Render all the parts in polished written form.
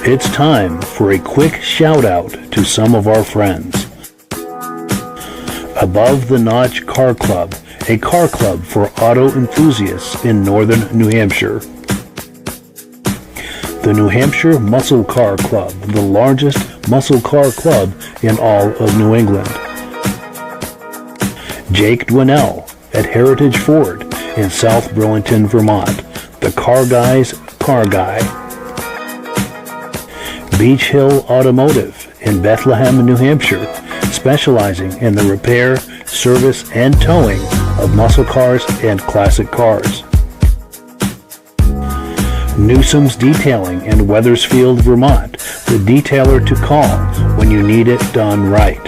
It's time for a quick shout out to some of our friends. Above the Notch Car Club, a car club for auto enthusiasts in northern New Hampshire. The New Hampshire Muscle Car Club, the largest muscle car club in all of New England. Jake Dwinell at Heritage Ford in South Burlington, Vermont, the car guy's car guy. Beach Hill Automotive in Bethlehem, New Hampshire, specializing in the repair, service, and towing of muscle cars and classic cars. Newsom's Detailing in Wethersfield, Vermont, the detailer to call when you need it done right.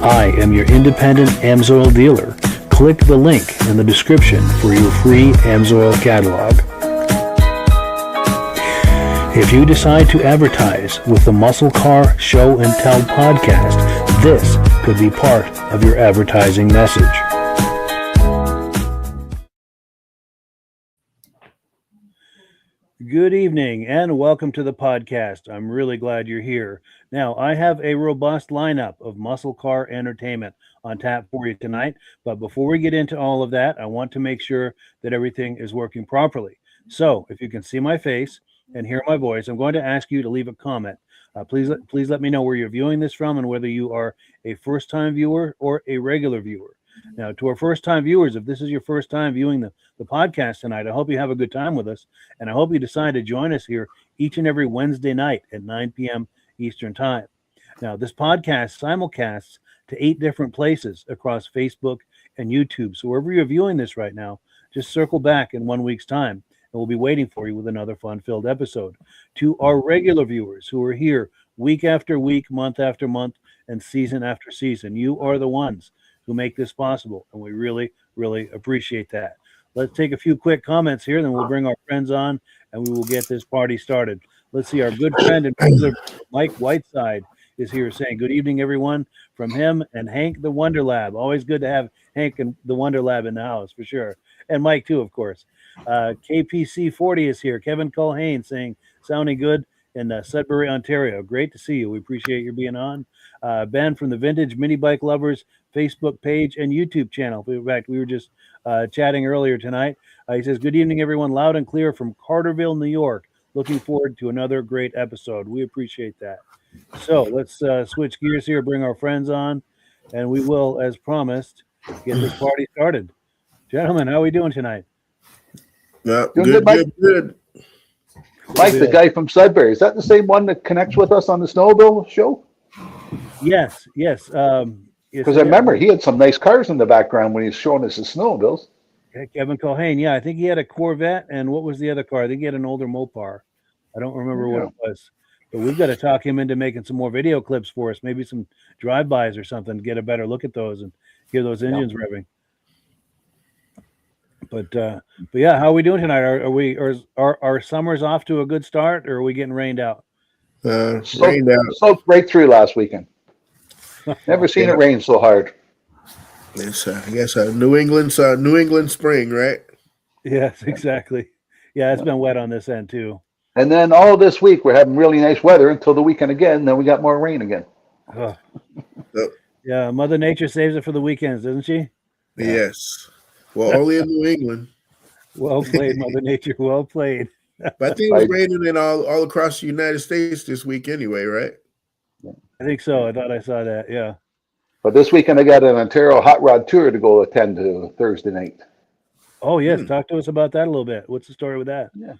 I am your independent Amsoil dealer. Click the link in the description for your free Amsoil catalog. If you decide to advertise with the Muscle Car Show and Tell podcast, this could be part of your advertising message. Good evening and welcome to the podcast. I'm really glad you're here. Now, I have a robust lineup of muscle car entertainment on tap for you tonight. But before we get into all of that, I want to make sure that everything is working properly. So if you can see my face and hear my voice, I'm going to ask you to leave a comment. Please let me know where you're viewing this from and whether you are a first-time viewer or a regular viewer. Now, to our first-time viewers, if this is your first time viewing the podcast tonight, I hope you have a good time with us, and I hope you decide to join us here each and every Wednesday night at 9 p.m. Eastern Time. Now, this podcast simulcasts to 8 different places across Facebook and YouTube. So wherever you're viewing this right now, just circle back in 1 week's time, and we'll be waiting for you with another fun-filled episode. To our regular viewers who are here week after week, month after month, and season after season, you are the ones who make this possible, and we really, really appreciate that. Let's take a few quick comments here, then we'll bring our friends on, and we will get this party started. Let's see, our good friend and regular Mike Whiteside is here saying, good evening, everyone, from him and Hank the Wonder Lab. Always good to have Hank and the Wonder Lab in the house, for sure. And Mike, too, of course. KPC40 is here. Kevin Culhane saying, sounding good in Sudbury, Ontario. Great to see you. We appreciate you being on. Ben from the Vintage Mini Bike Lovers Facebook page and YouTube channel. In fact, we were just chatting earlier tonight. He says, good evening, everyone. Loud and clear from Carterville, New York. Looking forward to another great episode. We appreciate that. So let's switch gears here, bring our friends on, and we will, as promised, get this party started. Gentlemen, how are we doing tonight? Yeah, good. Mike, the guy from Sudbury, is that the same one that connects with us on the Snowmobile show? Yes. Because I remember he had some nice cars in the background when he was showing us his snowmobiles. Kevin Culhane, yeah, I think he had a Corvette, and what was the other car? I think he had an older Mopar. I don't remember what it was. But we've got to talk him into making some more video clips for us, maybe some drive-bys or something, get a better look at those and hear those engines revving. But yeah, how are we doing tonight? Are our summers off to a good start, or are we getting rained out? Rained out. Soaked right through last weekend. Never seen it rain so hard. It's I guess New England spring, right? Yes, exactly. Yeah, it's been wet on this end too. And then all this week we're having really nice weather until the weekend again. Then we got more rain again. Oh. Yeah, Mother Nature saves it for the weekends, doesn't she? Yes. Well, only in New England. Well played, Mother Nature. Well played. But I think it was raining in all across the United States this week anyway, right? I think so. I thought I saw that. Yeah. But this weekend I got an Ontario hot rod tour to go attend to Thursday night. Oh yes, talk to us about that a little bit. What's the story with that? Yeah,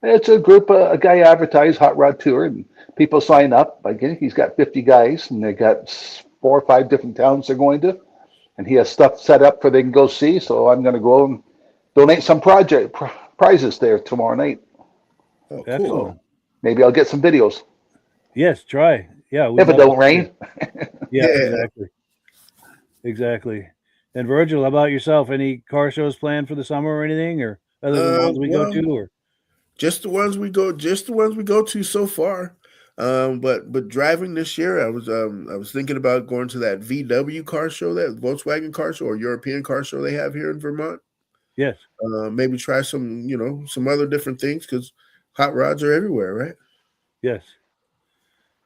it's a group. A guy advertised hot rod tour, and people sign up. Again, he's got 50 guys, and they got 4 or 5 different towns they're going to, and he has stuff set up for they can go see. So I'm going to go and donate some prizes there tomorrow night. Oh, cool. Maybe I'll get some videos. Yes, try. Yeah, if it don't rain. Yeah, exactly. And Virgil, how about yourself? Any car shows planned for the summer or anything, or other than the ones we go to, or just the ones we go to so far? But driving this year, I was thinking about going to that VW car show, that Volkswagen car show or European car show they have here in Vermont. Yes. Maybe try some other different things because hot rods are everywhere, right? Yes.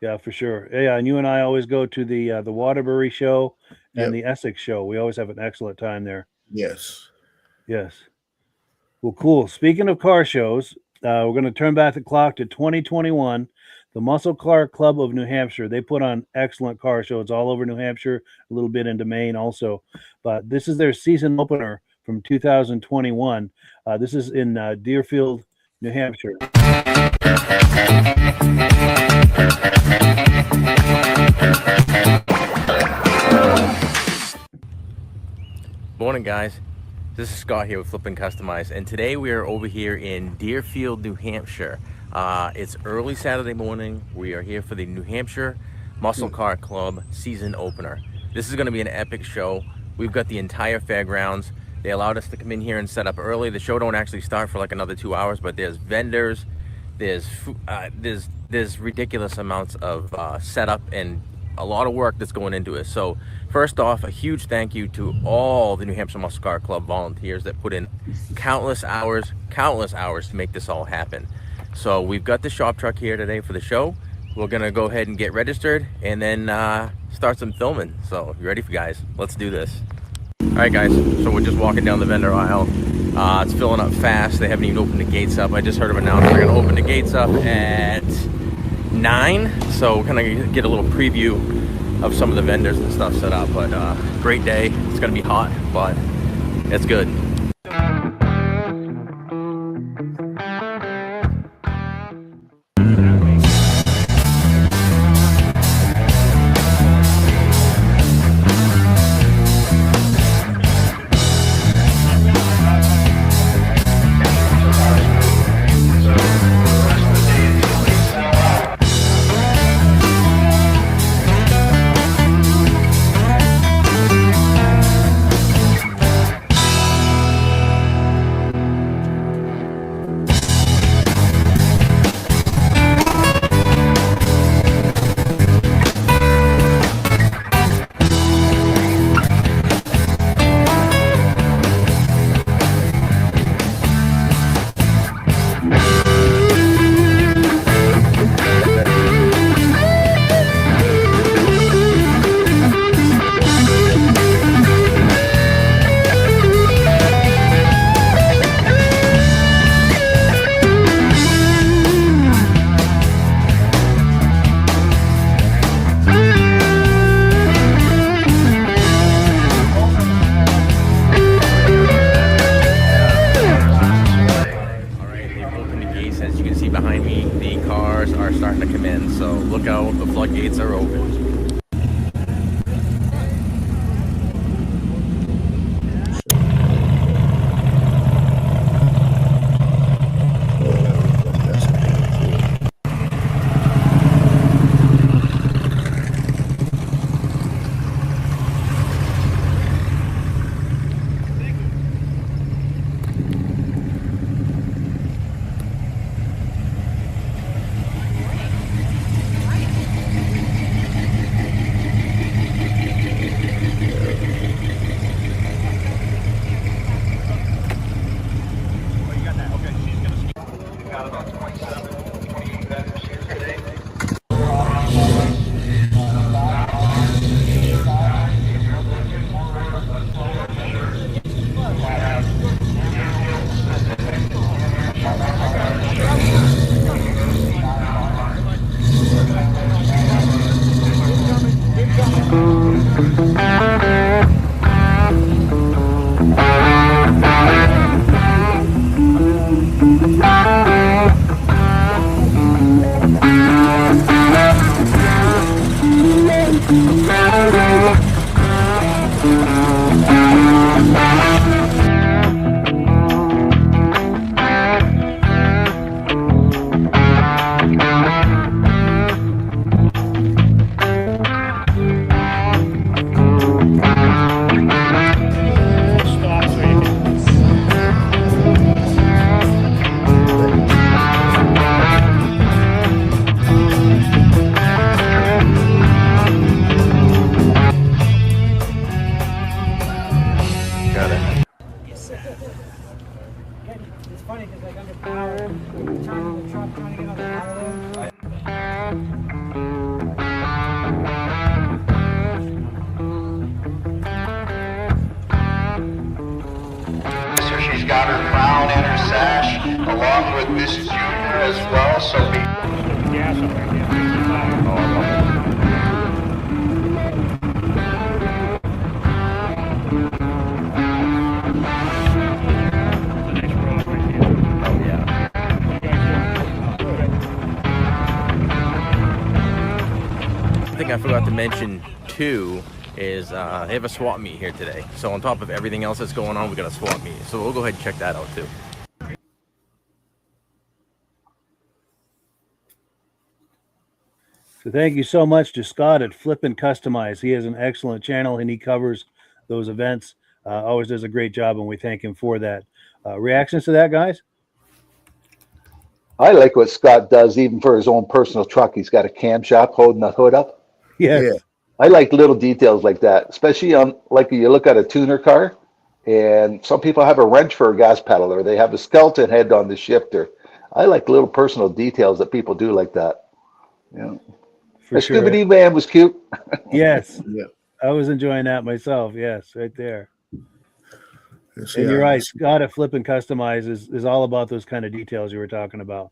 Yeah, for sure. Yeah, and you and I always go to the Waterbury show and Yep. the Essex show. We always have an excellent time there. Yes. Yes. Well, cool. Speaking of car shows, we're going to turn back the clock to 2021. The Muscle Car Club of New Hampshire. They put on excellent car shows all over New Hampshire, a little bit into Maine also. But this is their season opener from 2021. This is in Deerfield, New Hampshire. Morning, guys. This is Scott here with Flip and Customize, and today we are over here in Deerfield, New Hampshire. It's early Saturday morning. We are here for the New Hampshire Muscle Car Club season opener. This is going to be an epic show. We've got the entire fairgrounds. They allowed us to come in here and set up early. The show don't actually start for like another 2 hours, but there's vendors, there's ridiculous amounts of setup and a lot of work that's going into it. So first off, a huge thank you to all the New Hampshire Muscle Car Club volunteers that put in countless hours to make this all happen. So we've got the shop truck here today for the show. We're gonna go ahead and get registered and then start some filming. So you ready, guys? Let's do this. All right, guys, so we're just walking down the vendor aisle. It's filling up fast. They haven't even opened the gates up. I just heard of an announcement. They're gonna open the gates up at 9, so we're gonna get a little preview of some of the vendors and stuff set up. But great day. It's gonna be hot, but it's good. Behind me, the cars are starting to come in, so look out, the floodgates are open. It's funny because like under power, trying to truck, trying to get on the power load. So she's got her crown and her sash, along with Miss Junior as well. So be. Gas on right there, 65. Oh yeah. I think I forgot to mention too is they have a swap meet here today. So on top of everything else that's going on, we got a swap meet. So we'll go ahead and check that out too. So thank you so much to Scott at Flip and Customize. He has an excellent channel and he covers those events. Always does a great job, and we thank him for that. Reactions to that, guys? I like what Scott does, even for his own personal truck. He's got a cam shop holding the hood up. Yes. Yeah. I like little details like that, especially on like you look at a tuner car, and some people have a wrench for a gas pedal, or they have a skeleton head on the shifter. I like little personal details that people do like that. Yeah. For The sure. Scooby-Doo van was cute. Yes. Yeah. I was enjoying that myself. Yes, right there. Let's And see you're how right. this- Scott at Flip and Customize is all about those kind of details you were talking about.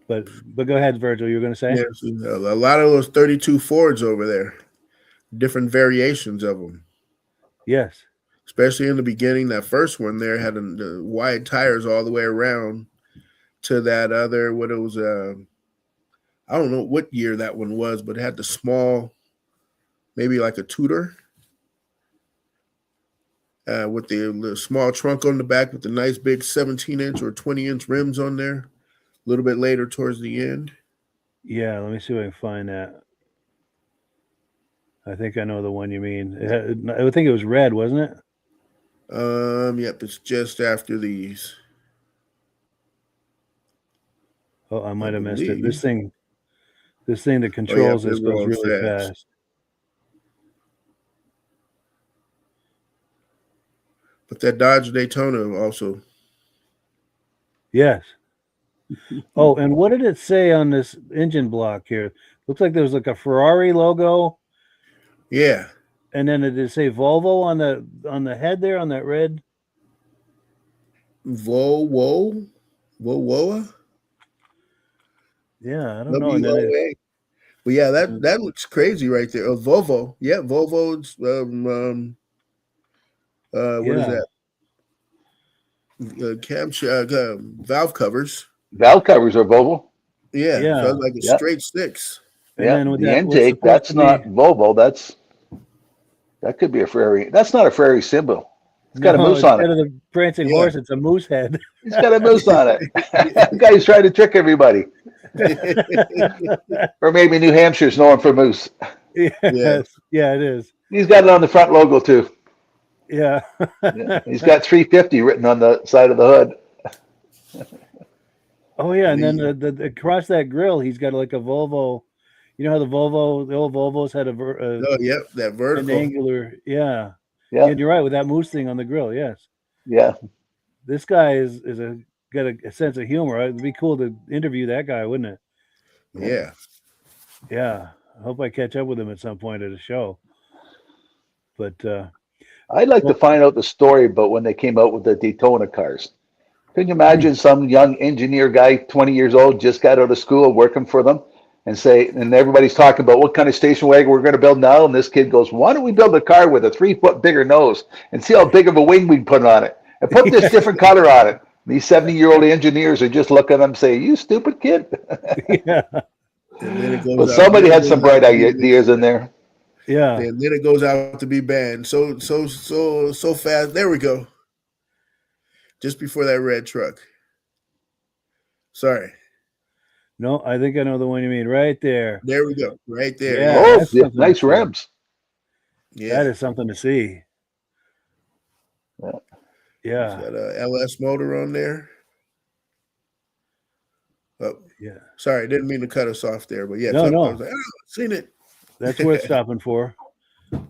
But go ahead, Virgil. You were going to say? Yeah, see, a lot of those 32 Fords over there, different variations of them. Yes. Especially in the beginning, that first one there had the wide tires all the way around to that other, what it was, I don't know what year that one was, but it had the small, maybe like a Tudor, with the small trunk on the back with the nice big 17-inch or 20-inch rims on there. A little bit later towards the end. Yeah. Let me see if I can find that. I think I know the one you mean. I think it was red, wasn't it? Yep, it's just after these. Oh, I might have missed it. believe. This thing that controls they're this goes rolling really fast. fast. But that Dodge Daytona also. Yes. Oh, and what did it say on this engine block here? Looks like there was like a Ferrari logo, Yeah. and then it did say Volvo on the head there on that red. Volvoa? Yeah, I don't know. And then WOA. But yeah, that looks crazy right there. Volvo. Yeah, Volvo's what is yeah, that? Valve covers. Valve covers are Volvo. Yeah, Yeah. felt like a Yeah. straight six. and Yeah, then with the that, what's intake, supposed that's to not be, Volvo. That could be a Ferrari. That's not a Ferrari symbol. It's got a moose on instead it. of the prancing Yeah. horse, it's a moose head. He's got a moose on it. That guy's trying to trick everybody. Or maybe New Hampshire's known for moose. Yes. Yeah, it is. He's got it on the front logo too. Yeah. Yeah. He's got 350 written on the side of the hood. Oh yeah, and then the across that grill, he's got like a Volvo. You know how the old Volvos had Oh, yep, that an vertical. angular. Yeah. Yeah, Yeah, you're right with that moose thing on the grill. Yes, yeah. this guy got a sense of humor. It'd be cool to interview that guy, wouldn't it? Yeah. Yeah, I hope I catch up with him at some point at a show. But I'd like to find out the story about when they came out with the Daytona cars. Can you imagine some young engineer guy, 20 years old, just got out of school working for them, and everybody's talking about what kind of station wagon we're going to build now, and this kid goes, "Why don't we build a car with a 3-foot bigger nose and see how big of a wing we can put on it, and put this different color on it?" These 70-year-old engineers are just looking at them, saying, "You stupid kid." yeah, And then it goes But out- somebody then it had goes some out bright to be ideas in there. yeah. And then it goes out to be banned. So fast. There we go. Just before that red truck. Sorry. No, I think I know the one you mean. Right there. There we go. Right there. Yeah. Oh, that's yeah, something nice to see. rims. Yeah. That is something to see. Yeah. Yeah, Got a LS motor on there. Oh, yeah. sorry, didn't mean to cut us off there, but yeah, No, I no. was like, oh, seen it. That's worth stopping for. And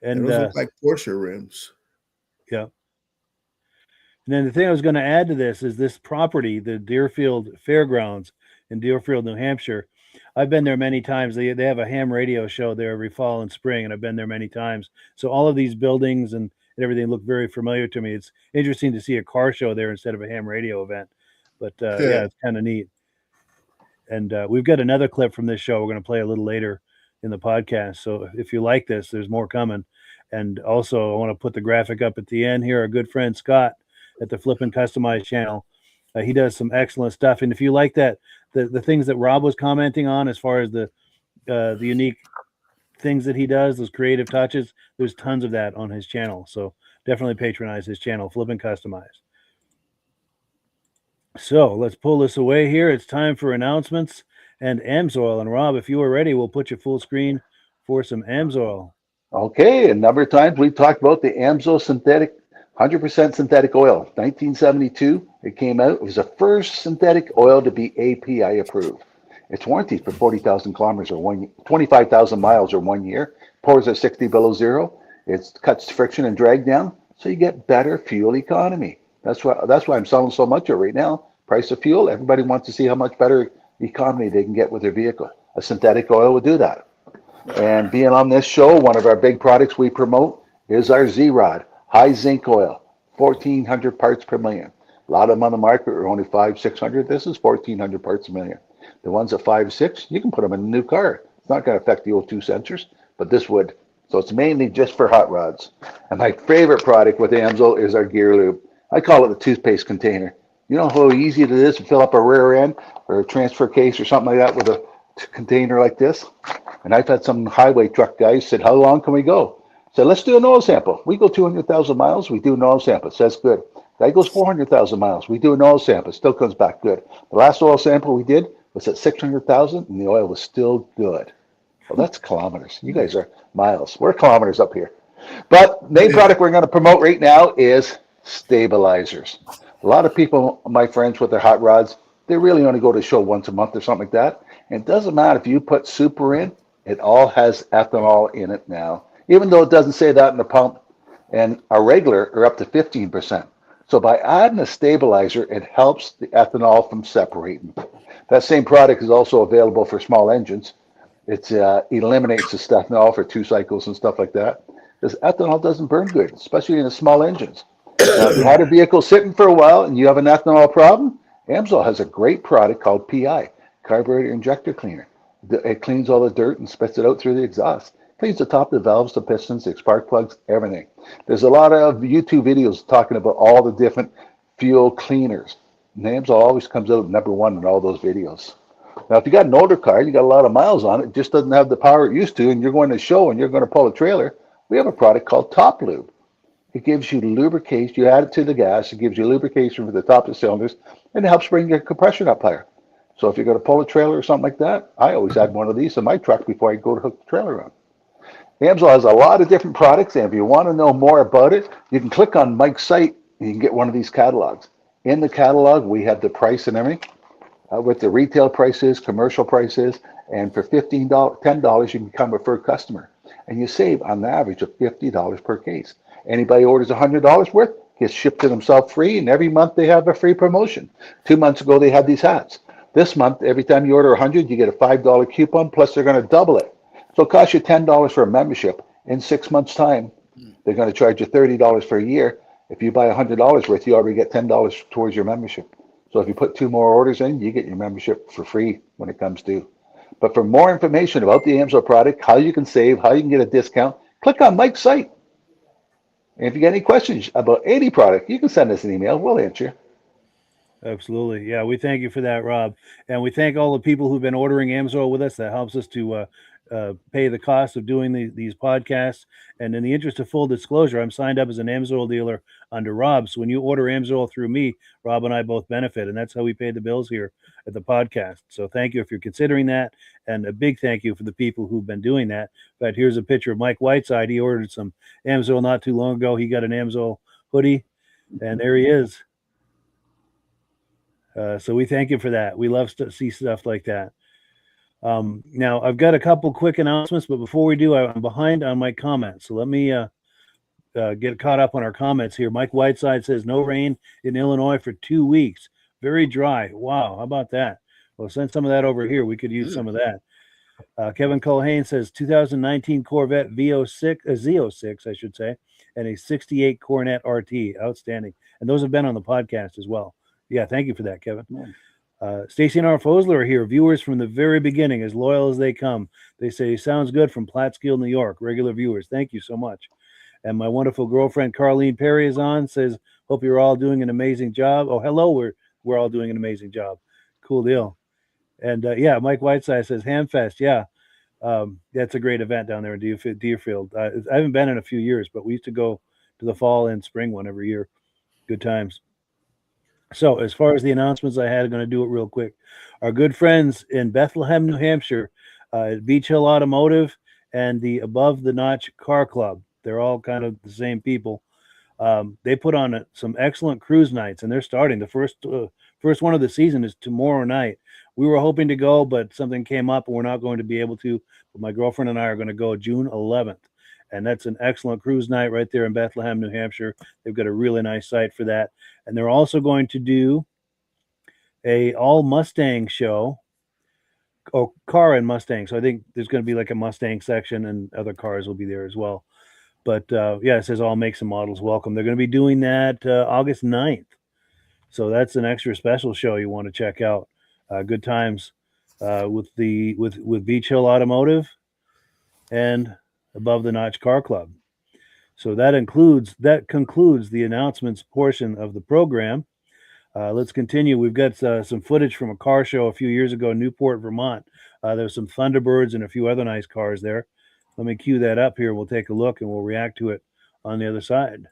And those look like Porsche rims. yeah. And then the thing I was going to add to this is this property, the Deerfield Fairgrounds in Deerfield, New Hampshire. I've been there many times. They have a ham radio show there every fall and spring, and I've been there many times. So all of these buildings and everything look very familiar to me. It's interesting to see a car show there instead of a ham radio event. But yeah, it's kind of neat. And we've got another clip from this show we're going to play a little later in the podcast. So if you like this, there's more coming. And also, I want to put the graphic up at the end here. Our good friend Scott at the Flip and Customize channel. He does some excellent stuff. And if you like that, the things that Rob was commenting on as far as the unique things that he does, those creative touches, there's tons of that on his channel. So definitely patronize his channel, Flip and Customize. So let's pull this away here. It's time for announcements and Amsoil. And Rob, if you are ready, we'll put you full screen for some Amsoil. Okay, a number of times we've talked about the Amsoil synthetic, 100% synthetic oil. 1972, it came out. It was the first synthetic oil to be API approved. It's warranted for 40,000 kilometers or 25,000 miles or 1 year. Pours at 60 below zero. It cuts friction and drag down, so you get better fuel economy. That's why I'm selling so much of it right now. Price of fuel, everybody wants to see how much better economy they can get with their vehicle. A synthetic oil will do that. And being on this show, one of our big products we promote is our Z-Rod, high zinc oil, 1,400 parts per million. A lot of them on the market are only 500, 600. This is 1,400 parts a million. The ones at 5, 6, you can put them in a new car. It's not going to affect the O2 sensors, but this would. So it's mainly just for hot rods. And my favorite product with Amsoil is our gear lube. I call it the toothpaste container. You know how easy it is to fill up a rear end or a transfer case or something like that with a container like this? And I've had some highway truck guys said, how long can we go? So let's do an oil sample. We go 200,000 miles, we do an oil sample. It says good. Guy goes 400,000 miles, we do an oil sample. It still comes back good. The last oil sample we did was at 600,000 and the oil was still good. Well, that's kilometers. You guys are miles. We're kilometers up here. But main product we're going to promote right now is stabilizers. A lot of people, my friends with their hot rods, they really only go to show once a month or something like that. And it doesn't matter if you put super in, it all has ethanol in it now, even though it doesn't say that in the pump. And a regular are up to 15%. So by adding a stabilizer, it helps the ethanol from separating. That same product is also available for small engines. It eliminates the ethanol for 2 cycles and stuff like that. Because ethanol doesn't burn good, especially in the small engines. Now, if you had a vehicle sitting for a while and you have an ethanol problem, Amsoil has a great product called PI, Carburetor Injector Cleaner. It cleans all the dirt and spits it out through the exhaust. Cleans the top of the valves, the pistons, the spark plugs, everything. There's a lot of YouTube videos talking about all the different fuel cleaners. And Amsoil always comes out #1 in all those videos. Now, if you got an older car, you got a lot of miles on it, just doesn't have the power it used to, and you're going to show and you're going to pull a trailer, we have a product called Top Lube. It gives you lubrication. You add it to the gas. It gives you lubrication for the top of the cylinders, and it helps bring your compression up higher. So if you're going to pull a trailer or something like that, I always add one of these in my truck before I go to hook the trailer on. Amsoil has a lot of different products, and if you want to know more about it, you can click on Mike's site and you can get one of these catalogs. In the catalog, we have the price and everything, with the retail prices, commercial prices, and for $10, you can become a preferred customer. And you save on the average of $50 per case. Anybody orders $100 worth gets shipped to themselves free, and every month they have a free promotion. 2 months ago, they had these hats. This month, every time you order 100, you get a $5 coupon, plus they're going to double it. So it costs you $10 for a membership. In 6 months' time, they're going to charge you $30 for a year. If you buy $100 worth, you already get $10 towards your membership. So if you put 2 more orders in, you get your membership for free when it comes due. But for more information about the Amsoil product, how you can save, how you can get a discount, click on Mike's site. And if you got any questions about any product, you can send us an email. We'll answer. Absolutely. Yeah, we thank you for that, Rob. And we thank all the people who've been ordering Amsoil with us. That helps us to pay the cost of doing these podcasts. And in the interest of full disclosure, I'm signed up as an Amsoil dealer under Rob. So when you order Amsoil through me, Rob and I both benefit. And that's how we pay the bills here at the podcast. So thank you if you're considering that. And a big thank you for the people who've been doing that. But here's a picture of Mike Whiteside. He ordered some Amsoil not too long ago. He got an Amsoil hoodie. And there he is. So we thank you for that. We love to see stuff like that. Now, I've got a couple quick announcements, but before we do, I'm behind on my comments. So let me get caught up on our comments here. Mike Whiteside says no rain in Illinois for 2 weeks. Very dry. Wow, how about that? Well, send some of that over here. We could use some of that. Kevin Culhane says 2019 Corvette Z06, I should say, and a 68 Coronet RT. Outstanding. And those have been on the podcast as well. Yeah, thank you for that, Kevin. Stacy and R. Fosler are here, viewers from the very beginning, as loyal as they come. They say, sounds good from Plattsfield, New York. Regular viewers. Thank you so much. And my wonderful girlfriend, Carlene Perry, is on, says, hope you're all doing an amazing job. Oh, hello. We're all doing an amazing job. Cool deal. And yeah, Mike Whiteside says Hamfest. Yeah, that's a great event down there in Deerfield. I haven't been in a few years, but we used to go to the fall and spring one every year. Good times. So as far as the announcements I had, I'm going to do it real quick. Our good friends in Bethlehem, New Hampshire, Beach Hill Automotive and the Above the Notch Car Club. They're all kind of the same people. They put on some excellent cruise nights, and they're starting. The first one of the season is tomorrow night. We were hoping to go, but something came up, and we're not going to be able to. But my girlfriend and I are going to go June 11th, and that's an excellent cruise night right there in Bethlehem, New Hampshire. They've got a really nice site for that. And they're also going to do a all Mustang show, car and Mustang. So I think there's going to be like a Mustang section, and other cars will be there as well. But yeah, it says all makes and models welcome. They're going to be doing that August 9th. So that's an extra special show you want to check out. Good times with Beach Hill Automotive and Above the Notch Car Club. So that concludes the announcements portion of the program. Let's continue. We've got some footage from a car show a few years ago in Newport, Vermont. There's some Thunderbirds and a few other nice cars there. Let me cue that up here. We'll take a look and we'll react to it on the other side.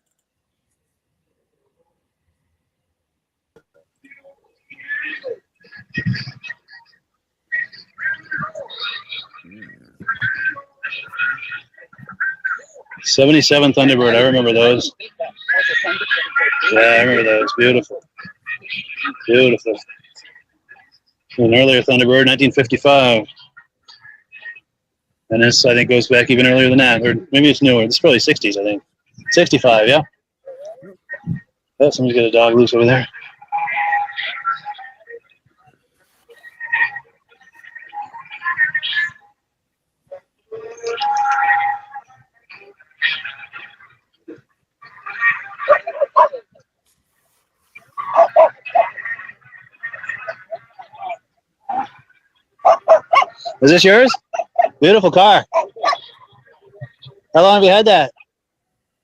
'77 Thunderbird. I remember those. Yeah, I remember those. Beautiful. Beautiful. An earlier Thunderbird, 1955. And this, I think, goes back even earlier than that. Or maybe it's newer. It's probably 60s, I think. 65, yeah? Oh, somebody's got a dog loose over there. Is this yours? Beautiful car. How long have you had that?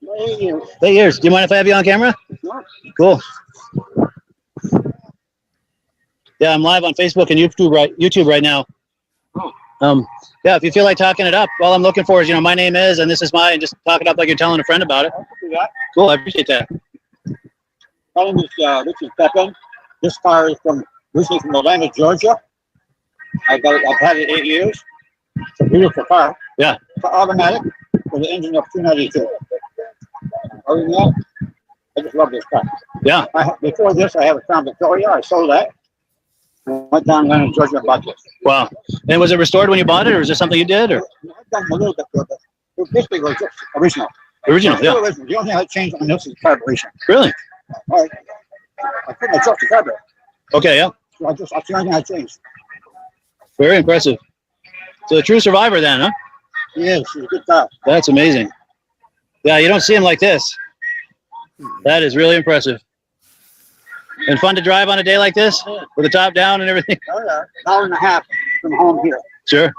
8 years. 8 years. Do you mind if I have you on camera? Sure. Cool. Yeah, I'm live on Facebook and YouTube right now. Yeah, if you feel like talking it up, all I'm looking for is, my name is, and this is mine, just talk it up like you're telling a friend about it. Cool, I appreciate that. My name is Richard Pepin. This car is originally from Atlanta, Georgia. I've had it 8 years. It's a beautiful car. Yeah. It's automatic with an engine of 292. Other than that, I just love this car. Yeah. Before this, I had a Crown Victoria. I sold that. Went down to Atlanta, Georgia and bought this. Wow. And was it restored when you bought it, or is this something you did? Or I've done a little bit with it. It basically was just original. Original, yeah. Original. The only thing I changed on this is the carburation. Really? I put my truck to carburetor. Okay, yeah. So that's the only thing I changed. Very impressive. So a true survivor then, huh? Yeah, she's a good car. That's amazing. Yeah, you don't see him like this. That is really impressive. And fun to drive on a day like this with the top down and everything. Oh, yeah. Hour and a half from home here. Sure.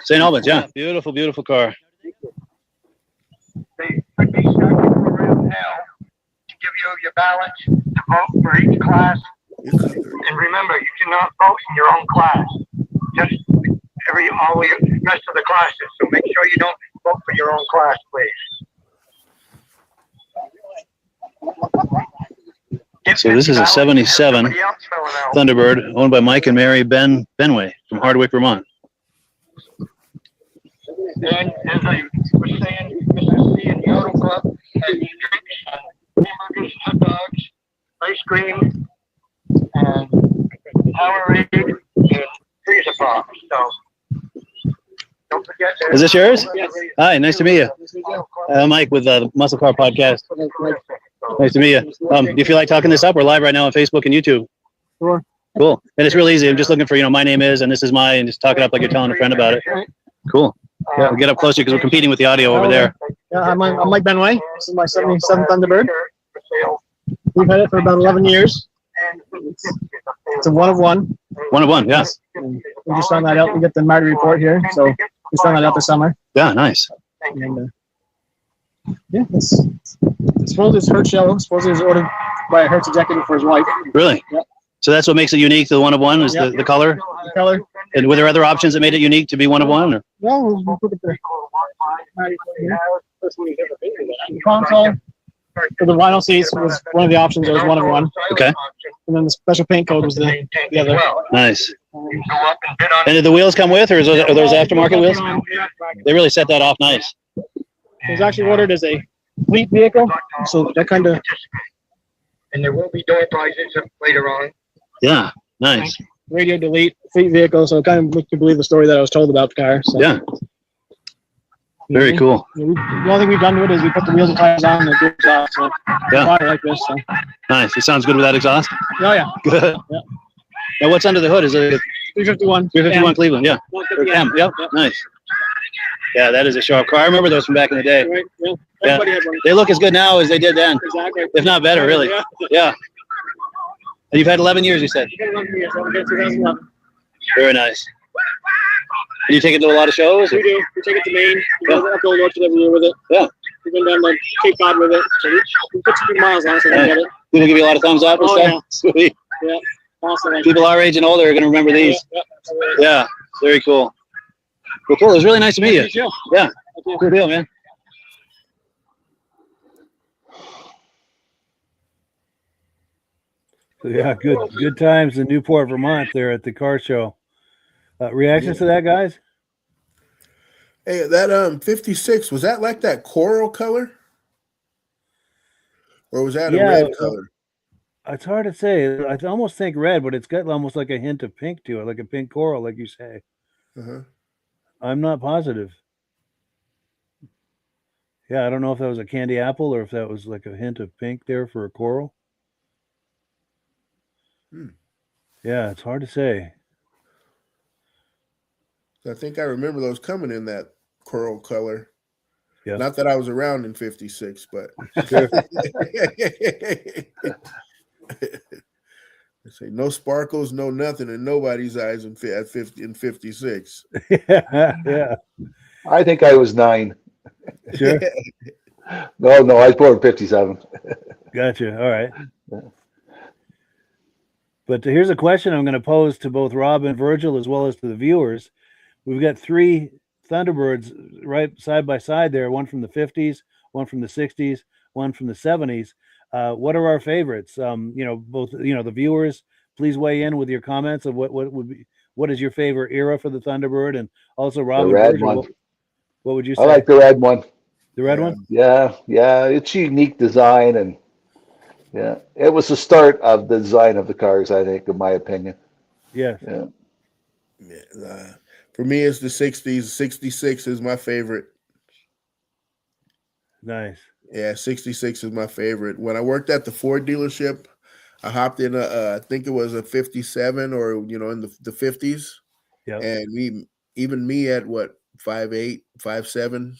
St. Albans, yeah. Beautiful, beautiful car. They put these around now to give you your balance to vote for each class. And remember, you cannot vote in your own class. Just all the rest of the classes. So make sure you don't vote for your own class, please. So this is a 77 Thunderbird owned by Mike and Mary Benway from Hardwick, Vermont. And as I was saying, Mr. C and the Auto Club has drinks, hamburgers, hot dogs, ice cream, and Powerade, and freezer pops. So Don't forget Is this yours? Yes. Hi, nice to meet you. Mike with the Muscle Car Podcast. Nice to meet you. Do you feel like talking this up? We're live right now on Facebook and YouTube. Sure. Cool. And it's real easy. I'm just looking for, my name is, and this is my, and just talk it up like you're telling a friend about it. Cool. Yeah, we'll get up closer because we're competing with the audio over there. Yeah, I'm Mike Benway. This is my 77th Thunderbird. We've had it for about 11 years. It's a one of one. One of one, yeah. And we just found that out. We get the Marty report here, so we found that out this summer. Yeah, nice. And, yeah, it's supposedly it's Hertz yellow. Supposedly it was ordered by a Hertz executive for his wife. Really? Yep. So that's what makes it unique to the one of one is the color? The color. And were there other options that made it unique to be one of one? Or? Well, we'll look at the Marty here. The console for the vinyl seats was one of the options. It was one of one. Okay. And then the special paint code was the other. Nice. And did the wheels come with, or are those aftermarket wheels? They really set that off nice. It was actually ordered as a fleet vehicle, so that kind of. And there will be door prizes later on. Yeah, nice. Radio delete fleet vehicle, so it kind of makes you believe the story that I was told about the car. So. Yeah. Very cool. Yeah, the only thing we've done to it is we put the wheels and tires on and the doors off. So Yeah. water like this. So. Nice. It sounds good with that exhaust. Oh yeah. Good. Yeah. Now, what's under the hood? Is it a 351. 351 Cleveland? Yeah. Or M. Yep. Nice. Yeah, that is a sharp car. I remember those from back in the day. Right. Yeah. Yeah. Everybody had one. They look as good now as they did then, Exactly. if not better, really. Yeah. Yeah. And you've had 11 years, you said. You got 11 years. So we got 2011. Very nice. And you take it to a lot of shows? Or? We do. We take it to Maine. We go up to Old Orchard every year with it. Yeah. We've been down to Cape Cod with it. So we put some good miles on it so we can get it. Do they give you a lot of thumbs up and Oh, stuff? Sweet. Yeah. Awesome. People our age and older are going to remember these. Yeah. Very cool. Well, cool. It was really nice to meet you. Yeah. Cool deal, man. Yeah, good times in Newport, Vermont there at the car show. Reactions to that, guys? Hey, that 56, was that like that coral color? Or was that a red color? It's hard to say. I almost think red, but it's got almost like a hint of pink to it, like a pink coral, like you say. Uh-huh. I'm not positive. Yeah, I don't know if that was a candy apple or if that was like a hint of pink there for a coral. Yeah, it's hard to say. I think I remember those coming in that coral color. Yeah. Not that I was around in 56, but Sure. I say no sparkles, no nothing in nobody's eyes in 56. Yeah. I think I was 9. Sure. No, I was born in 57. Gotcha. All right. But here's a question I'm going to pose to both Rob and Virgil as well as to the viewers. We've got 3 Thunderbirds right side by side there, one from the 50s, one from the 60s, one from the 70s. What are our favorites? Both, the viewers, please weigh in with your comments of what is your favorite era for the Thunderbird, and also Rob The and red Virgil, one. what would you say? I like the red one. The red one? Yeah, it's a unique design, and yeah, it was the start of the design of the cars, I think, in my opinion. Yes. Yeah. For me, it's the 60s. 66 is my favorite. Nice. Yeah, 66 is my favorite. When I worked at the Ford dealership, I hopped in I think it was a 57 or, in the 50s. Yeah. And even me at what, 5'8", 5'7",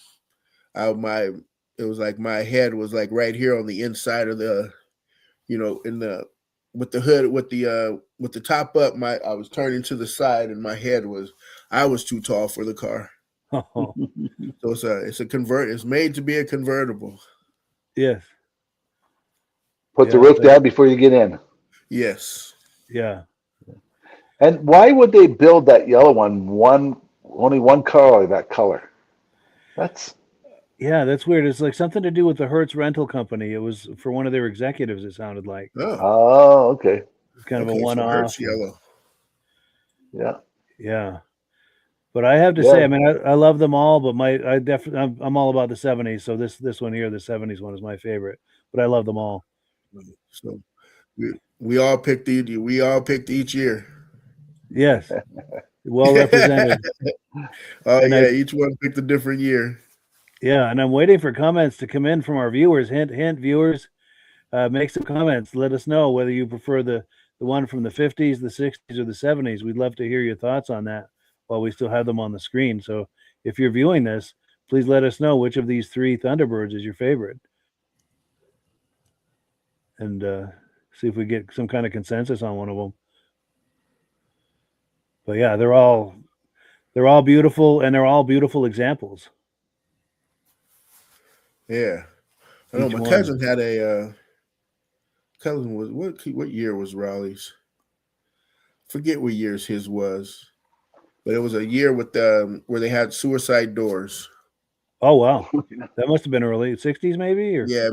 it was like my head was like right here on the inside of the, with the hood, with the top up, I was turning to the side and I was too tall for the car. Oh, So it's made to be a convertible. yes. Put the roof down before you get in. Yes. Yeah. And why would they build that yellow one, only one car of that color? That's weird. It's like something to do with the Hertz rental company. It was for one of their executives, it sounded like. Oh, okay. It's kind of a So one-off. Hertz yellow. Yeah. Yeah. But I have to say, I mean, I love them all, but I'm all about the 70s. So this one here, the 70s one, is my favorite. But I love them all. So we all picked each year. Yes. Well represented. Oh And yeah, each one picked a different year. Yeah, and I'm waiting for comments to come in from our viewers. Hint, hint, viewers, make some comments. Let us know whether you prefer the one from the 50s, the 60s, or the 70s. We'd love to hear your thoughts on that while we still have them on the screen. So if you're viewing this, please let us know which of these three Thunderbirds is your favorite, and see if we get some kind of consensus on one of them. But yeah, they're all beautiful, and they're all beautiful examples. Yeah, I know Each my one. cousin had a cousin was what year was Raleigh's? Forget what years his was, but it was a year with where they had suicide doors. Oh wow, that must have been early 60s, maybe, or Yeah,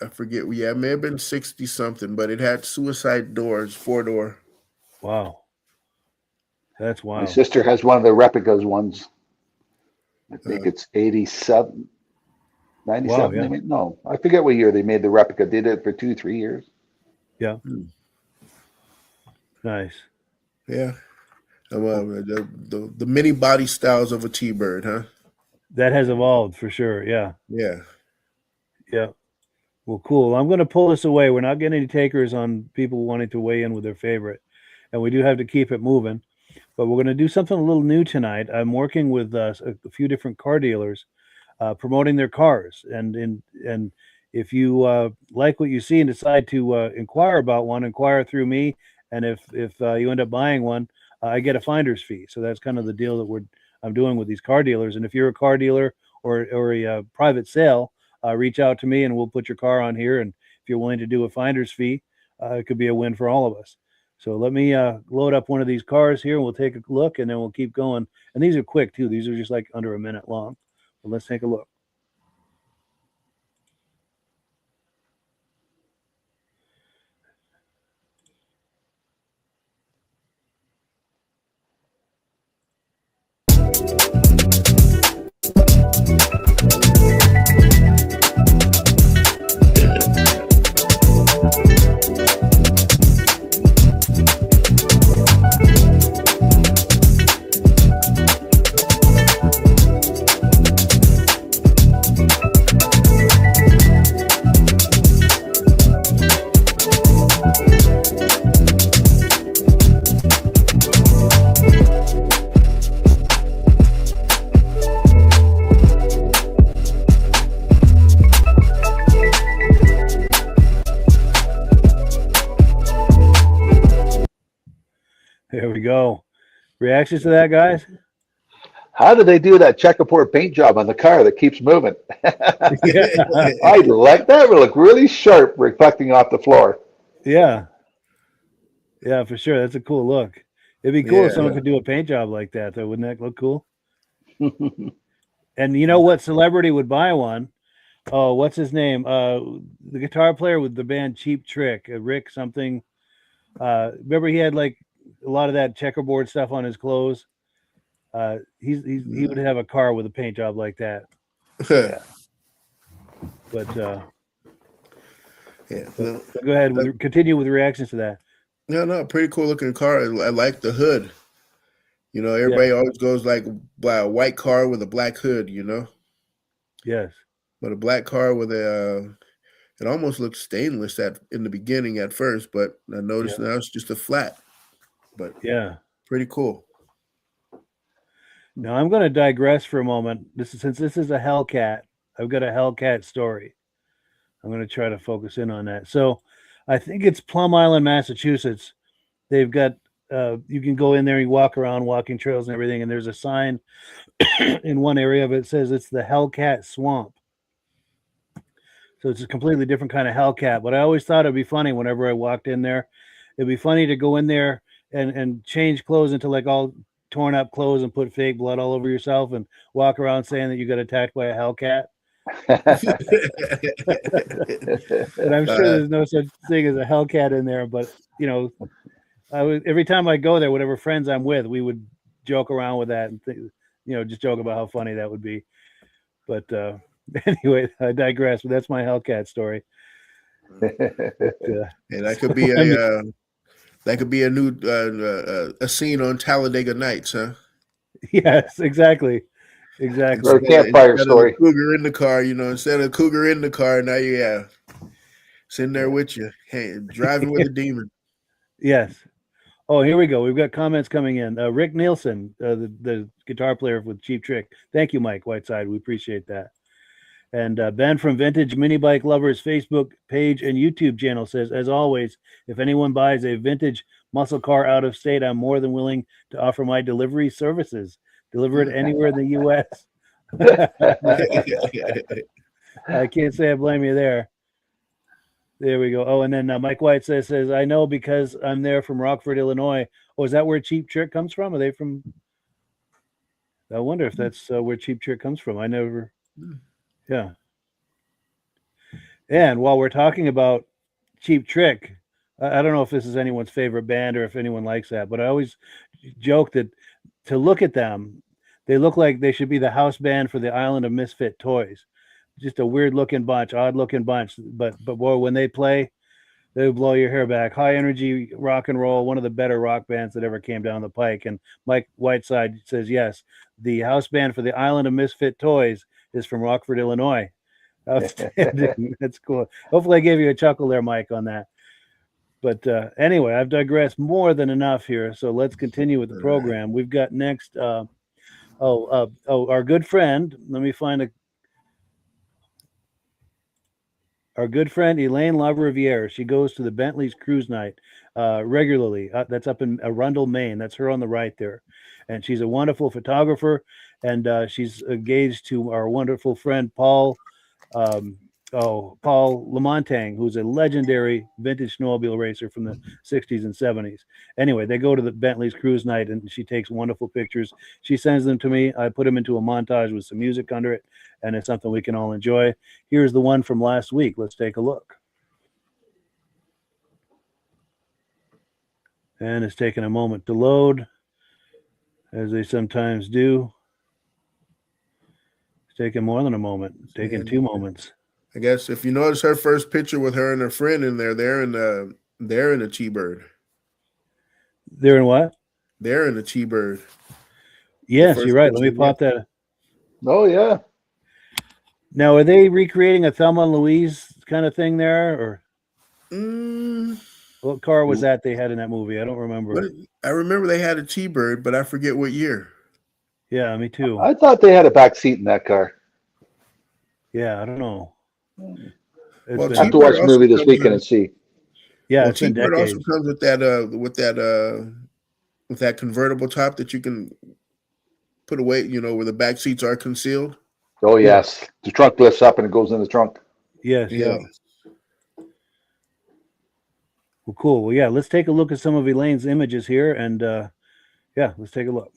I forget. Yeah, it may have been 60 something, but it had suicide doors, 4-door. wow, that's My wild. sister has one of the replicas ones. I think it's 87, 97. Wow, yeah. No, I forget what year they made the replica. They did it for 2-3 years. Yeah. Nice. Yeah. The many body styles of a T-bird, huh? That has evolved for sure. Yeah. Yeah. Yeah. Well, cool. I'm going to pull this away. We're not getting any takers on people wanting to weigh in with their favorite, and we do have to keep it moving. But we're going to do something a little new tonight. I'm working with a few different car dealers, promoting their cars, and if you like what you see and decide to inquire about one, inquire through me. And if you end up buying one, I get a finder's fee. So that's kind of the deal that I'm doing with these car dealers. And if you're a car dealer or a private sale, reach out to me and we'll put your car on here. And if you're willing to do a finder's fee, it could be a win for all of us. So let me load up one of these cars here, and we'll take a look, and then we'll keep going. And these are quick too. These are just like under a minute long. But let's take a look. There we go. Reactions to that, guys? How did they do that checkerboard paint job on the car that keeps moving? Yeah. I like that. Would look really sharp reflecting off the floor. Yeah. Yeah, for sure. That's a cool look. It'd be cool if Yeah. someone could do a paint job like that, though. Wouldn't that look cool? And you know what celebrity would buy one? Oh, what's his name? The guitar player with the band Cheap Trick, Rick something. Remember he had like a lot of that checkerboard stuff on his clothes. He would have a car with a paint job like that. Yeah. But Yeah. go ahead. Continue with the reactions to that. No, pretty cool looking car. I like the hood. You know, everybody always goes like a white car with a black hood, you know? Yes. But a black car with it almost looks stainless in the beginning at first, but I noticed now it's just a flat. But yeah, pretty cool. Now I'm going to digress for a moment. Since this is a Hellcat, I've got a Hellcat story. I'm going to try to focus in on that. So I think it's Plum Island, Massachusetts. They've got you can go in there, you walk around, walking trails and everything, and there's a sign in one area of it that says it's the Hellcat Swamp. So it's a completely different kind of Hellcat. But I always thought it'd be funny whenever I walked in there. It'd be funny to go in there and change clothes into like all torn up clothes and put fake blood all over yourself and walk around saying that you got attacked by a Hellcat. And I'm sure there's no such thing as a Hellcat in there, but you know, every time I go there, whatever friends I'm with, we would joke around with that and just joke about how funny that would be. But anyway, I digress. But that's my Hellcat story. And that could be That could be a new a scene on Talladega Nights, huh? Yes, exactly. Exactly. Or a campfire Instead of the story. cougar in the car, instead of cougar in the car, now sitting there with you, hey, driving with a demon. Yes. Oh, here we go. We've got comments coming in. Rick Nielsen, the guitar player with Cheap Trick. Thank you, Mike Whiteside. We appreciate that. And Ben from Vintage Mini Bike Lovers Facebook page and YouTube channel says, as always, if anyone buys a vintage muscle car out of state, I'm more than willing to offer my delivery services. Deliver it anywhere in the U.S. I can't say I blame you there. There we go. Oh, and then Mike White says, I know because I'm there from Rockford, Illinois. Oh, is that where Cheap Trick comes from? Are they from? I wonder if that's where Cheap Trick comes from. I never. Yeah. And while we're talking about Cheap Trick, I don't know if this is anyone's favorite band or if anyone likes that, but I always joke that to look at them, they look like they should be the house band for the Island of Misfit Toys. Just a weird looking bunch, odd looking bunch, but boy, when they play, they blow your hair back. High energy rock and roll, one of the better rock bands that ever came down the pike. And Mike Whiteside says, yes, the house band for the Island of Misfit Toys is from Rockford, Illinois. Outstanding. That's cool. Hopefully I gave you a chuckle there, Mike, on that. But anyway, I've digressed more than enough here. So let's continue with the program. We've got next, our good friend. Let me find our good friend Elaine LaRiviere. She goes to the Bentley's Cruise Night regularly. That's up in Arundel, Maine. That's her on the right there. And she's a wonderful photographer. And she's engaged to our wonderful friend Paul Lamontang, who's a legendary vintage snowmobile racer from the 60s and 70s. Anyway, they go to the Bentley's Cruise Night and she takes wonderful pictures. She sends them to me. I put them into a montage with some music under it, and it's something we can all enjoy. Here's the one from last week. Let's take a look. And it's taking a moment to load, as they sometimes do. It's taking more than a moment. It's taking 2 moments. I guess if you notice her first picture with her and her friend in there, they're in a T-Bird. They're in what? They're in a T-Bird. Yes, you're right. Let me pop that. Oh yeah. Now, are they recreating a Thelma and Louise kind of thing there, or what car was that they had in that movie? I don't remember. I remember they had a T-Bird, but I forget what year. Yeah, me too. I thought they had a back seat in that car. Yeah, I don't know. I have to watch a movie this weekend and see. Yeah, it's been T-Bird decades. also comes with that convertible top that you can put away, where the back seats are concealed. Oh yes, the trunk lifts up and it goes in the trunk. Yes, Yeah. Well, cool. Well, yeah, let's take a look at some of Elaine's images here, and let's take a look.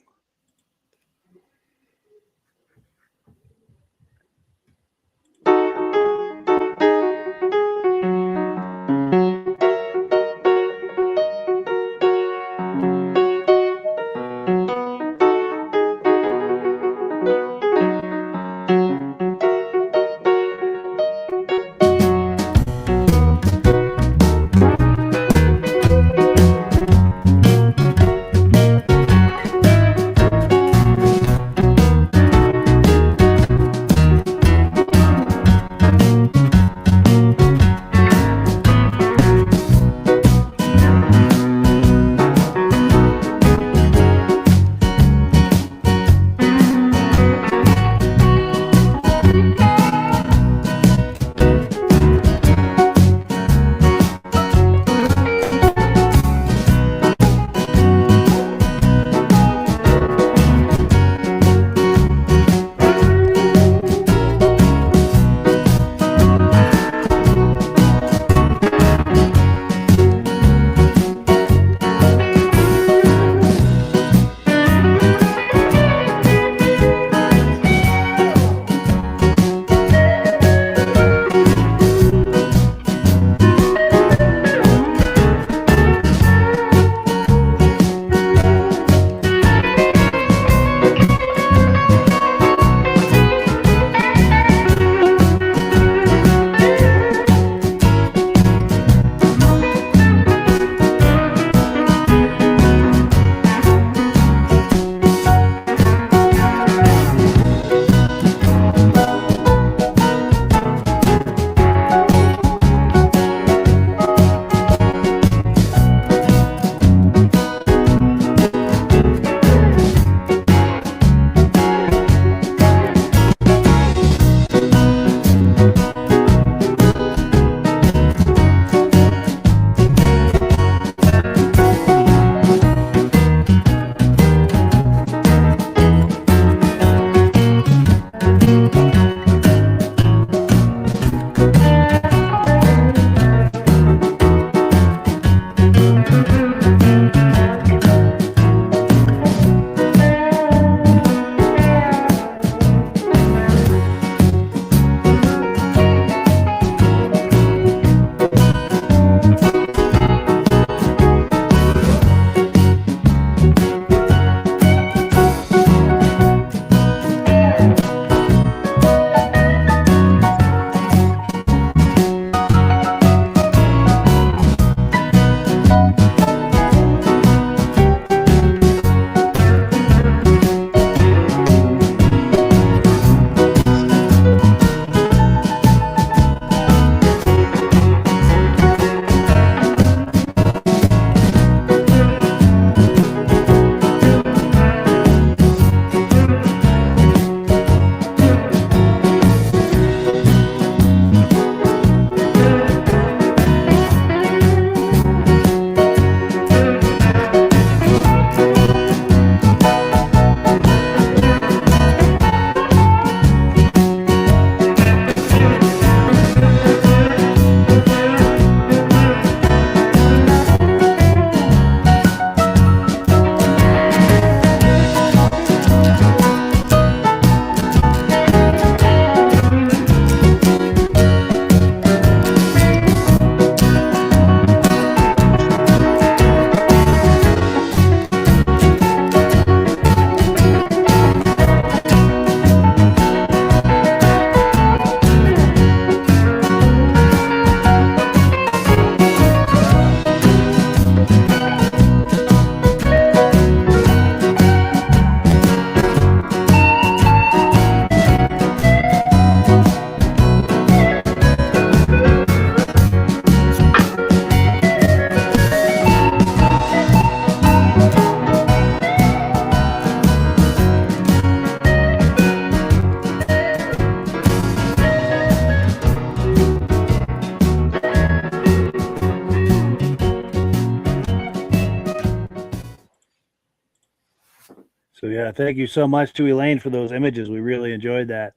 So yeah, thank you so much to Elaine for those images. We really enjoyed that.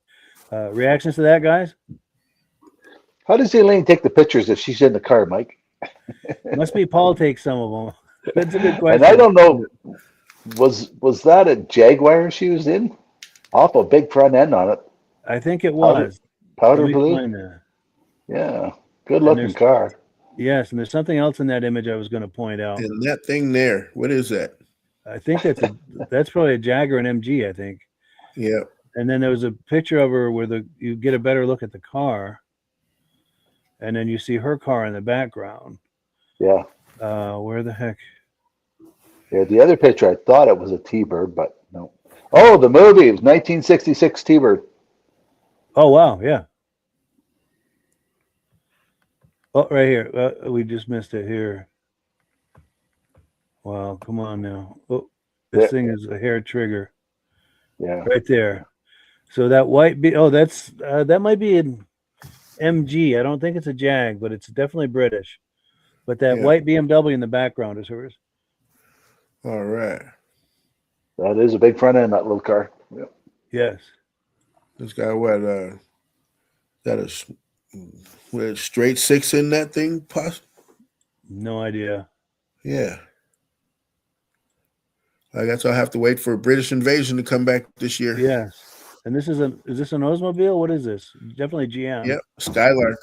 Reactions to that, guys? How does Elaine take the pictures if she's in the car, Mike? Must be Paul takes some of them. That's a good And I question. don't know, was that a Jaguar she was in? Awful big front end on it. I think it Powder, was. powder Let me blue. find that. Yeah, good And looking there's car. yes, and there's something else in that image I was going to point out. And that thing there, what is that? I think that's probably a Jagger and MG. I think. Yeah. And then there was a picture of her where you get a better look at the car, and then you see her car in the background. Yeah. Where the heck? Yeah, the other picture, I thought it was a T-Bird, but no. Oh, the movie, it was 1966 T-Bird. Oh wow, yeah. Oh, right here. We just missed it here. Wow, come on now. Oh, this Yeah. thing is a hair trigger. Yeah. Right there. So that white that might be an MG. I don't think it's a Jag, but it's definitely British. But that Yeah. white BMW in the background is hers. All right. That is a big front end, that little car. Yeah. Yes. This guy, what, got a straight six in that thing, No idea. Yeah. I guess I'll have to wait for a British invasion to come back this year. Yes. And is this an Oldsmobile? What is this? Definitely GM. Yep. Skylark.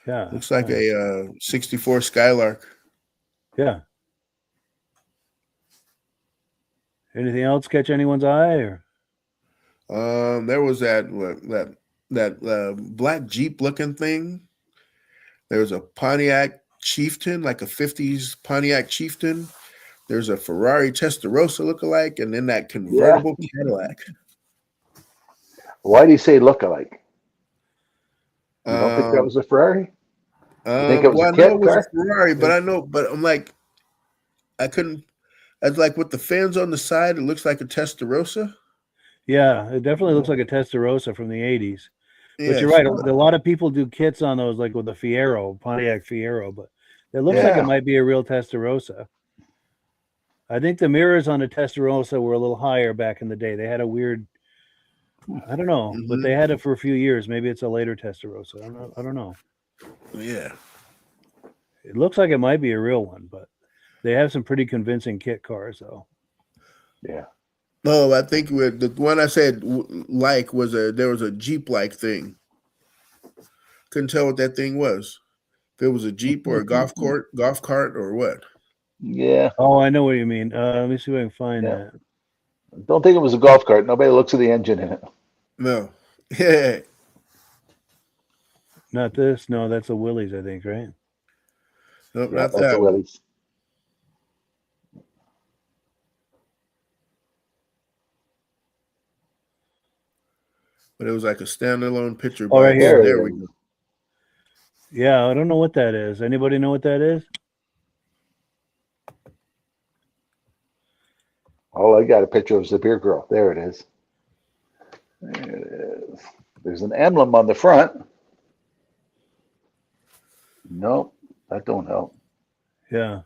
Yeah. Looks like a 64 Skylark. Yeah. Anything else catch anyone's eye or? There was that black Jeep looking thing. There was a Pontiac Chieftain, like a 50s Pontiac Chieftain. There's a Ferrari Testarossa lookalike, and then that convertible Cadillac. Why do you say lookalike? You don't think that was a Ferrari? You think it was a kit it was car? a Ferrari, but I'm like, I was like with the fans on the side, it looks like a Testarossa. Yeah, it definitely looks like a Testarossa from the 80s. But Yeah, you're right. A lot of people do kits on those, like with the Fiero, Pontiac Fiero, but it looks like it might be a real Testarossa. I think the mirrors on the Testarossa were a little higher back in the day. They had a weird, I don't know, but they had it for a few years. Maybe it's a later Testarossa. I don't know. Yeah. It looks like it might be a real one, but they have some pretty convincing kit cars, though. Yeah. No, I think the one I said like was there was a Jeep like thing. Couldn't tell what that thing was. If it was a Jeep or a golf cart or what. Yeah. Oh, I know what you mean. Let me see if I can find Yeah. that. Don't think it was a golf cart. Nobody looks at the engine in it. No. Yeah. Not this. No, that's a Willys, I think, right? Nope, Yeah, not that's that a one. Willys. But it was like a standalone picture. Oh, right here. There we go. Yeah, I don't know what that is. Anybody know what that is? Oh, I got a picture of the beer girl. There it is. There it is. There's an emblem on the front. Nope, that don't help. Yeah.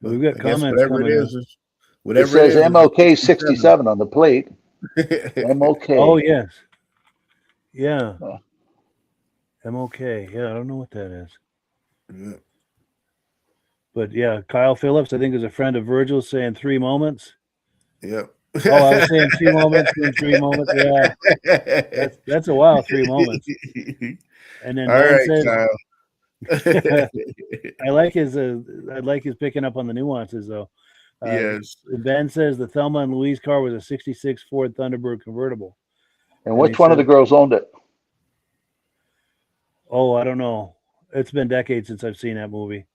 We've got I guess comments whatever coming it in. is whatever It says it is. MOK 67 on the plate. MOK. Oh, yes. Yeah. Oh. MOK. Yeah, I don't know what that is. Yeah. But yeah, Kyle Phillips, I think, is a friend of Virgil, saying 3 moments. Yep. Oh, I was saying 2 moments, then 3 moments. Yeah. That's a while, 3 moments. And then All Ben right, says, Kyle. I like his picking up on the nuances, though. Yes. Ben says the Thelma and Louise car was a 66 Ford Thunderbird convertible. And which one of the girls owned it? Oh, I don't know. It's been decades since I've seen that movie.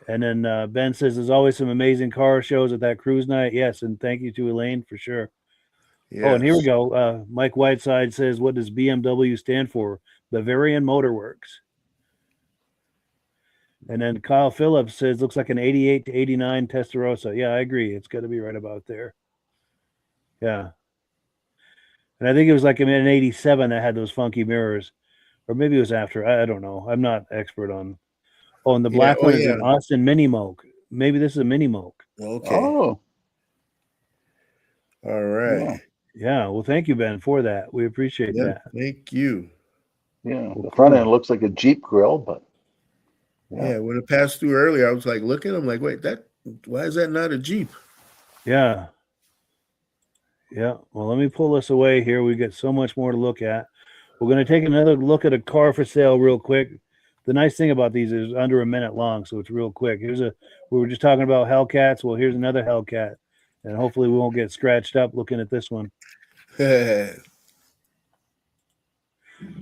And then Ben says there's always some amazing car shows at that cruise night. Yes, and thank you to Elaine for sure. Yes. Oh, and here we go. Mike Whiteside says, what does BMW stand for? Bavarian Motor Works. And then Kyle Phillips says, looks like an 88 to 89 Testarossa. Yeah, I agree. It's got to be right about there. Yeah. And I think it was like an 87 that had those funky mirrors. Or maybe it was after. I don't know. I'm not expert on. Oh, and the black one is an Austin Mini Moke. Maybe this is a Mini Moke. Okay. Oh, All right. Yeah. Yeah. Well, thank you, Ben, for that. We appreciate Yeah, that. thank you. Yeah. Well, The front cool. end looks like a Jeep grill, but Yeah, when it passed through earlier, I was like looking. I'm like, wait, why is that not a Jeep? Yeah. Yeah. Well, let me pull this away here. We got so much more to look at. We're going to take another look at a car for sale real quick. The nice thing about these is under a minute long, so it's real quick. We were just talking about Hellcats. Well, here's another Hellcat, and hopefully we won't get scratched up looking at this one.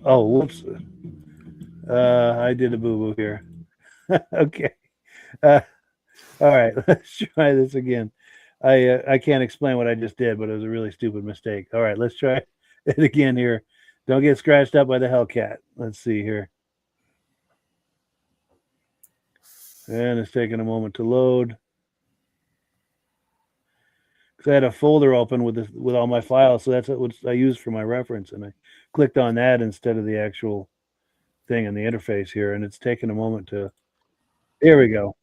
Oh, whoops. I did a boo-boo here. Okay. All right, let's try this again. I can't explain what I just did, but it was a really stupid mistake. All right, let's try it again here. Don't get scratched up by the Hellcat. Let's see here. And it's taking a moment to load. Because I had a folder open with all my files, so that's what I used for my reference, and I clicked on that instead of the actual thing in the interface here, and it's taking a moment to. Here we go.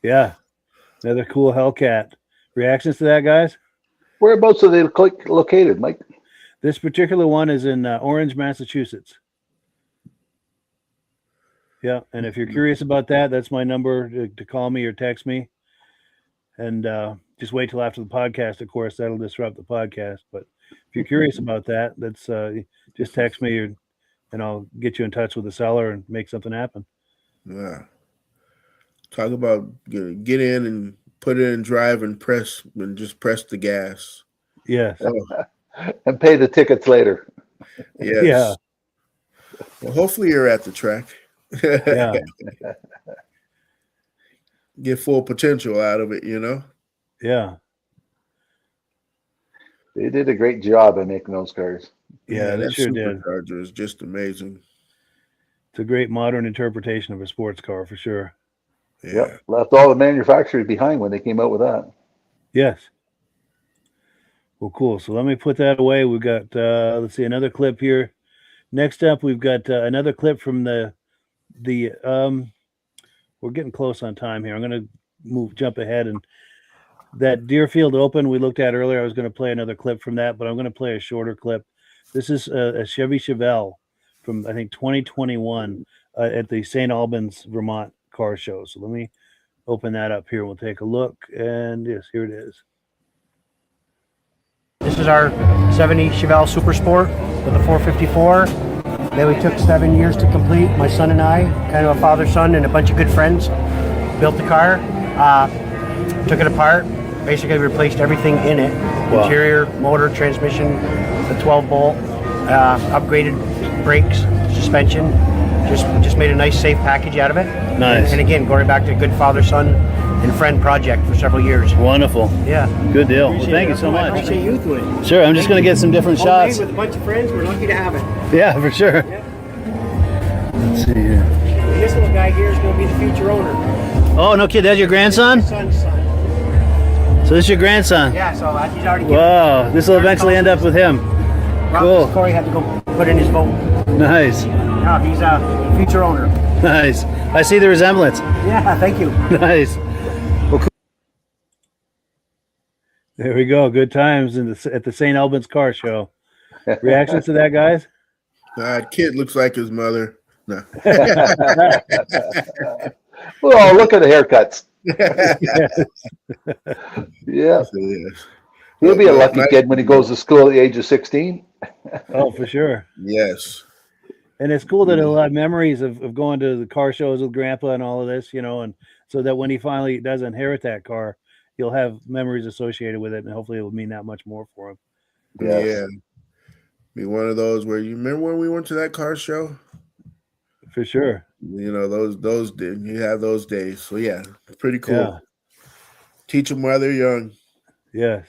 Yeah, another cool Hellcat. Reactions to that, guys? whereabouts are they located, Mike? This particular one is in Orange, Massachusetts. Yeah, and if you're curious about that, that's my number to call me or text me. And just wait till after the podcast. Of course, that'll disrupt the podcast. But if you're curious about that, that's just text me and I'll get you in touch with the seller and make something happen. Yeah. Talk about get in and put it in drive and just press the gas. Yes. And pay the tickets later. Yes. Yeah. Well, hopefully you're at the track. Yeah. Get full potential out of it, you know? Yeah. They did a great job at making those cars. Yeah, they that sure did. Supercharger is just amazing. It's a great modern interpretation of a sports car for sure. Yeah. Yep. Left all the manufacturers behind when they came out with that. Yes. Well, cool. So let me put that away. We've got, let's see, another clip here. Next up, we've got another clip from the we're getting close on time here. I'm going to jump ahead, and that Deerfield Open we looked at earlier, I was going to play another clip from that, but I'm going to play a shorter clip. This is a Chevy Chevelle from, I think, 2021 at the St. Albans, Vermont car show. So let me open that up here. We'll take a look, and yes, here it is. This is our 70 Chevelle Super Sport with a 454 that we took 7 years to complete. My son and I, kind of a father-son and a bunch of good friends, built the car, took it apart, basically replaced everything in it. Wow. Interior, motor, transmission, the 12-bolt, upgraded brakes, suspension, just made a nice safe package out of it. Nice. And again, going back to a good father-son and friend project for several years. Wonderful. Yeah. Good deal. Well, thank you so I much. appreciate you doing it. Sure, I'm just going to get some different Homemade shots. with a bunch of friends, we're lucky to have it. Yeah, for sure. Let's see here. And this little guy here is going to be the future owner. Oh, no kid, that's your grandson? My son's son. So this is your grandson? Yeah, so he's already given. Wow, this will eventually end up with him. Cool. Corey had to go put in his vote. Nice, Yeah, he's a future owner. nice. I see the resemblance. Yeah, thank you. Nice. Well, cool. There we go. Good times at the St. Albans car show. Reactions to that, guys? Kid looks like his mother. No. Oh, look at the haircuts. Yeah. Yes. He'll be a lucky kid when he goes to school at the age of 16. Oh, for sure. Yes. And it's cool that he'll have memories of going to the car shows with Grandpa and all of this, and so that when he finally does inherit that car, he'll have memories associated with it, and hopefully it will mean that much more for him. Yes. Yeah. Be one of those where you remember when we went to that car show? For sure. You know, those you have those days. So yeah, pretty cool. Yeah. Teach them while they're young. Yes.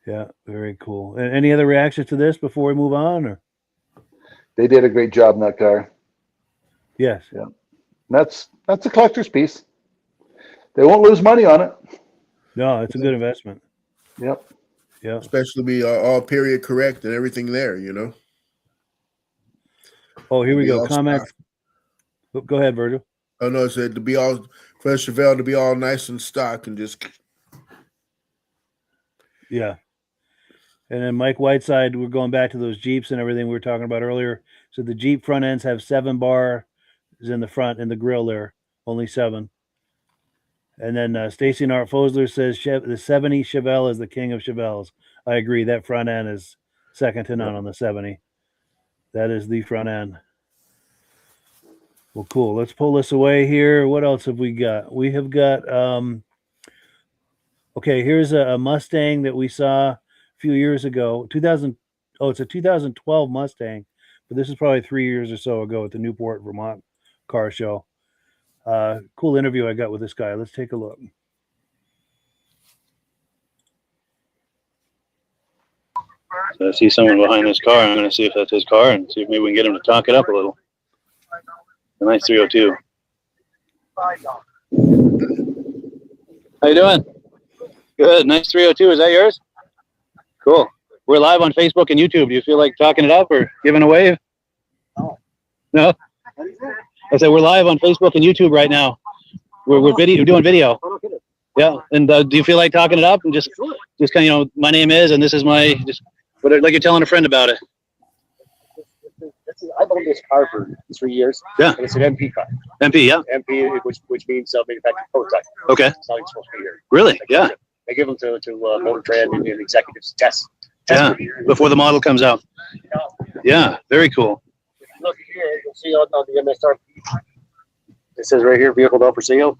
Yeah, very cool. And any other reactions to this before we move on? Or They did a great job in that car. yes. Yeah. That's a collector's piece. They won't lose money on it. No, it's a good investment. Yep. Yeah. Especially be all period correct and everything there, you know. Oh, here we Be go. all Comments. stock. Go ahead, Virgil. Oh no, it said to be all for Chevelle to be all nice and stock and just Yeah. And then Mike Whiteside, we're going back to those Jeeps and everything we were talking about earlier. So the Jeep front ends have 7 bars in the front and the grill there, only 7. And then Stacy Nart Fosler says the 70 Chevelle is the king of Chevelles. I agree. That front end is second to none on the 70. That is the front end. Well, cool. Let's pull this away here. What else have we got? We have got, okay, here's a Mustang that we saw a few years ago. It's a 2012 Mustang, but this is probably 3 years or so ago at the Newport, Vermont car show. Cool interview I got with this guy. Let's take a look. So I see someone behind this car. I'm going to see if that's his car and see if maybe we can get him to talk it up a little. A nice 302. How you doing? Good. Nice 302. Is that yours? Cool. We're live on Facebook and YouTube. Do you feel like talking it up or giving a wave? No? I said we're live on Facebook and YouTube right now. We're doing video. Yeah. And do you feel like talking it up and just kind of, you know, my name is and this is my like you're telling a friend about it. I've owned this car for 3 years. Yeah. And it's an MP car. MP, yeah. MP, which means manufactured prototype. Okay. It's not even supposed to be here. Really? Yeah. They give them to Motor Trend and executives test. Yeah. Before the model comes out. Yeah. Very cool. If you look here, you'll see on the MSRP. It says right here, vehicle not for sale.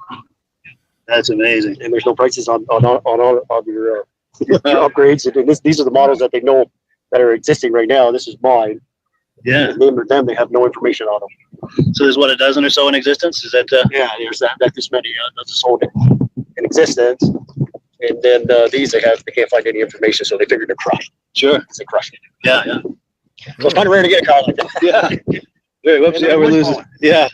That's amazing. And there's no prices on your upgrades. And these are the models that they know that are existing right now. This is mine. Yeah. And them, they have no information on them. So there's what, a dozen or so in existence? Is that? Yeah, there's that this many that's sold in existence. And then these they can't find any information, so they figured they're crushed. Sure. They crushed it. Yeah, yeah. So it's kind of rare to get a car like that. Yeah. Very whoops, yeah, we're losing. Yeah.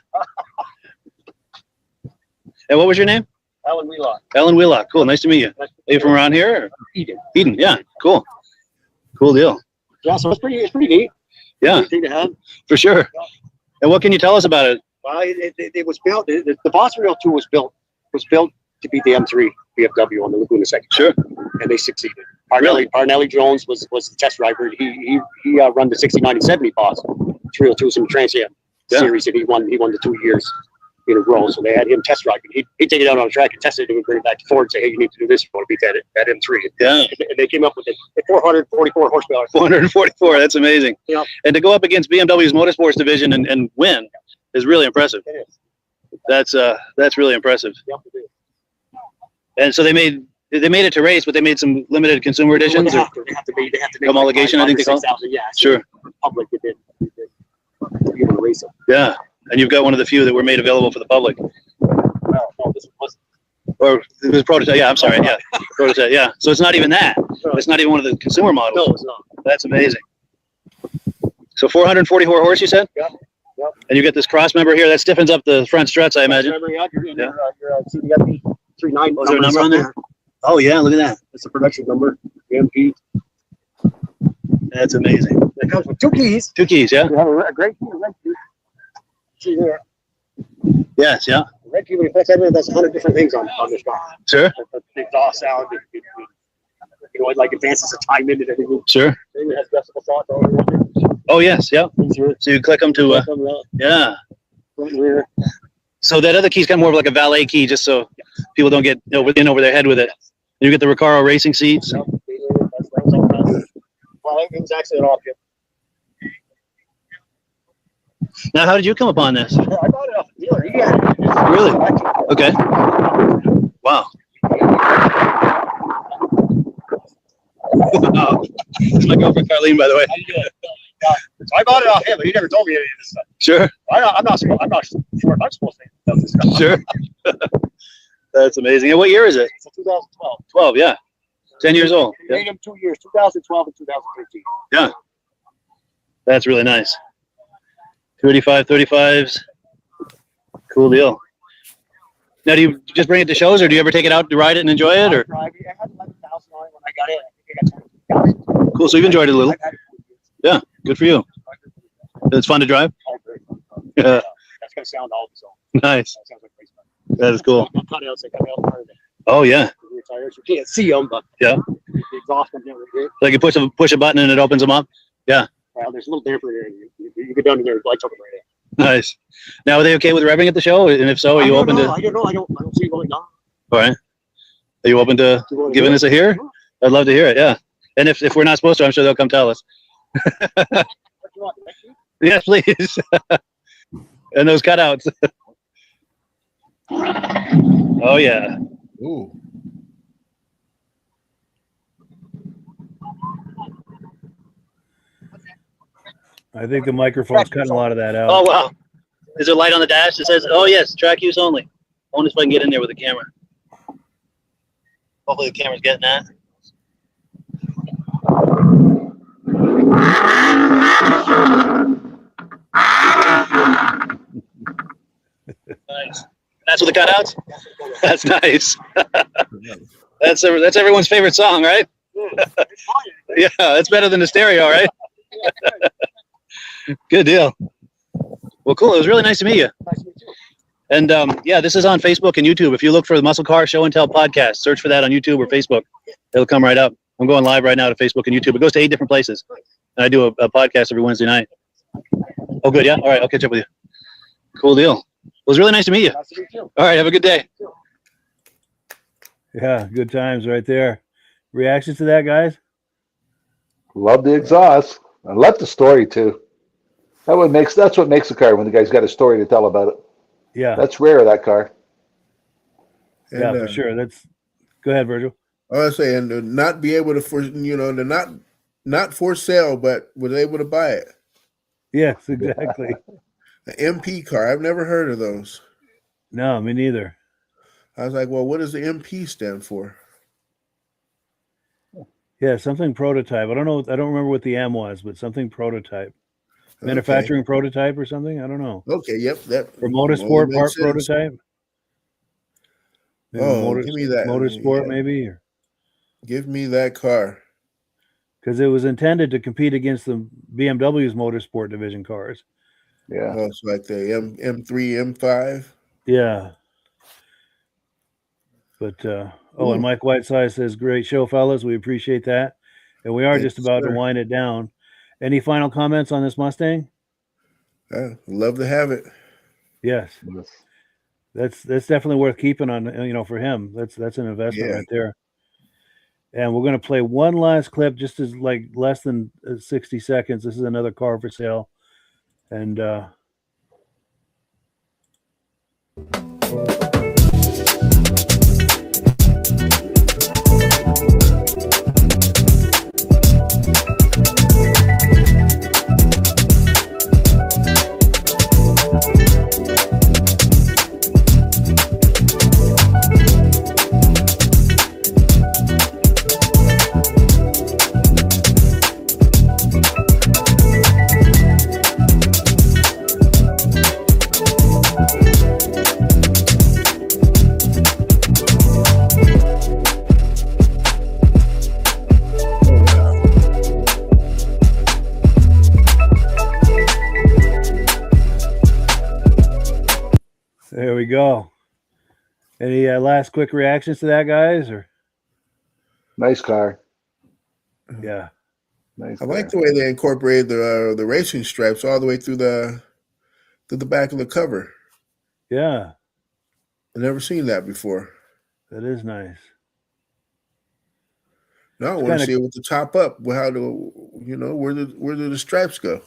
And what was your name? Alan Wheelock. Alan Wheelock. Cool. Nice to meet you. Are you from around here? Or? Eden. Eden. Yeah. Cool. Cool deal. Yeah, so it's pretty neat. Yeah. Thing to have. For sure. And what can you tell us about it? Well, it was built. The Boss Rail 2 was built to beat the M3 BMW on the Laguna section. Sure. And they succeeded. Parnelli Jones was the test driver. He run the 69 and 70 Boss 302s in the Trans Am series, and he won the 2 years in a row. So they had him test driving. He'd take it out on the track and test it and bring it back to Ford and say, hey, you need to do this if you want to beat that M3. Yeah. And they came up with it at 444 horsepower. 444. That's amazing. Yeah. And to go up against BMW's motorsports division and win is really impressive. It is. That's really impressive. Yep, it is. And so they made it to race, but they made some limited consumer editions. They have to make homologation, I think they call it. Yeah. Sure. Public, it did. You can race them. Yeah. And you've got one of the few that were made available for the public. Well, no, this wasn't. Or it was prototype. Yeah, I'm sorry. Yeah. Prototype. Yeah. So it's not even that. It's not even one of the consumer models. No, it's not. That's amazing. So 444 horse, you said? Yeah. Yep. And you get this cross member here. That stiffens up the front struts, I imagine. Remember, your CDFP 39. Oh, is there a number on there? Oh, yeah. Look at that. It's a production number. MP. That's amazing. It comes with 2 keys. 2 keys, yeah? You have a great key, a red key. See there. Yes, yeah. The red key, when you press that in, that's 100 different things on this car. Sure. The exhaust sound, it like advances the time in and everything. Sure. It has adjustable slots all around it. Oh, yes, yeah. So you click them to, yeah. Front and rear. So that other key's kind of more of like a valet key, just so people don't get in over their head with it. You get the Recaro racing seats. Yep. Well, everything's actually an option. Now, how did you come upon this? I bought it off the dealer. He had it. Really? Okay. Wow. This is my girlfriend, Carlene, by the way. So I bought it off him, but he never told me any of this stuff. Sure. I'm not sure if I'm supposed to know this stuff. Sure. That's amazing. And what year is it? It's a 2012. 12, yeah. 10 years old. He made him 2 years, 2012 and 2013. Yeah. That's really nice. 285, 35s. Cool deal. Now, do you just bring it to shows, or do you ever take it out to ride it and enjoy it? Or I had 11,000 on it when I got it. I think I got 20,000. cool. So you've enjoyed it a little. I've had it for years. Yeah. Good for you. It's fun to drive. Oh, very fun. Yeah. That's gonna sound all so. Nice. That sounds like race fun. That is cool. I'm cutting out part of it. Oh yeah. The tires, you can't see them, but Yeah. the exhaust comes in right here. Like you push a button and it opens them up. Yeah. Well, there's a little damper there. You get down to there, lights open right there. Nice. Now, are they okay with revving at the show? And if so, are you open to? I don't know. I don't see it going down. All right. Are you open to giving us a hear? I'd love to hear it. Yeah. And if we're not supposed to, I'm sure they'll come tell us. Yes, please. And those cutouts. Oh yeah. Ooh. I think the microphone's cutting a lot of that out. Oh wow. Is there a light on the dash that says, "Oh yes, track use only"? I wonder if I can get in there with the camera. Hopefully the camera's getting that. Nice. That's with the cutouts? That's nice. That's everyone's favorite song, right? Yeah, that's better than the stereo, right? Good deal. Well, cool. It was really nice to meet you. And yeah, this is on Facebook and YouTube. If you look for the Muscle Car Show and Tell podcast, search for that on YouTube or Facebook. It'll come right up. I'm going live right now to Facebook and YouTube. It goes to 8 different places. And I do a podcast every Wednesday night. Oh, good. Yeah. All right. I'll catch up with you. Cool deal. It was really nice to meet you. All right. Have a good day. Yeah, good times right there. Reactions to that, guys? Love the exhaust. I love the story too. That's what makes a car when the guy's got a story to tell about it. Yeah. That's rare, that car. And, yeah, for sure. Go ahead, Virgil. I was saying to not be able to not for sale, but was able to buy it. Yes, exactly. An MP car. I've never heard of those. No, me neither. I was like, well, what does the MP stand for? Yeah, something prototype. I don't know. I don't remember what the M was, but something prototype. Manufacturing prototype or something? I don't know. Okay, yep. That for motorsport part prototype. Maybe give me that. Motorsport, maybe. Or... Give me that car. Because it was intended to compete against the BMW's motorsport division cars. Yeah. Oh, it's like the M3, M5. Yeah. But and Mike Whiteside says, "Great show, fellas. We appreciate that." And we are just about to wind it down. Any final comments on this Mustang? Love to have it. Yes. That's definitely worth keeping on, for him. That's an investment right there. And we're going to play one last clip, just as like less than 60 seconds. This is another car for sale. And there we go. Any last quick reactions to that, guys? Or nice car. Yeah, nice. I like the way they incorporated the racing stripes all the way through the back of the cover. Yeah, I've never seen that before. that is nice. Now I want to see it with the top up. How do where do the stripes go?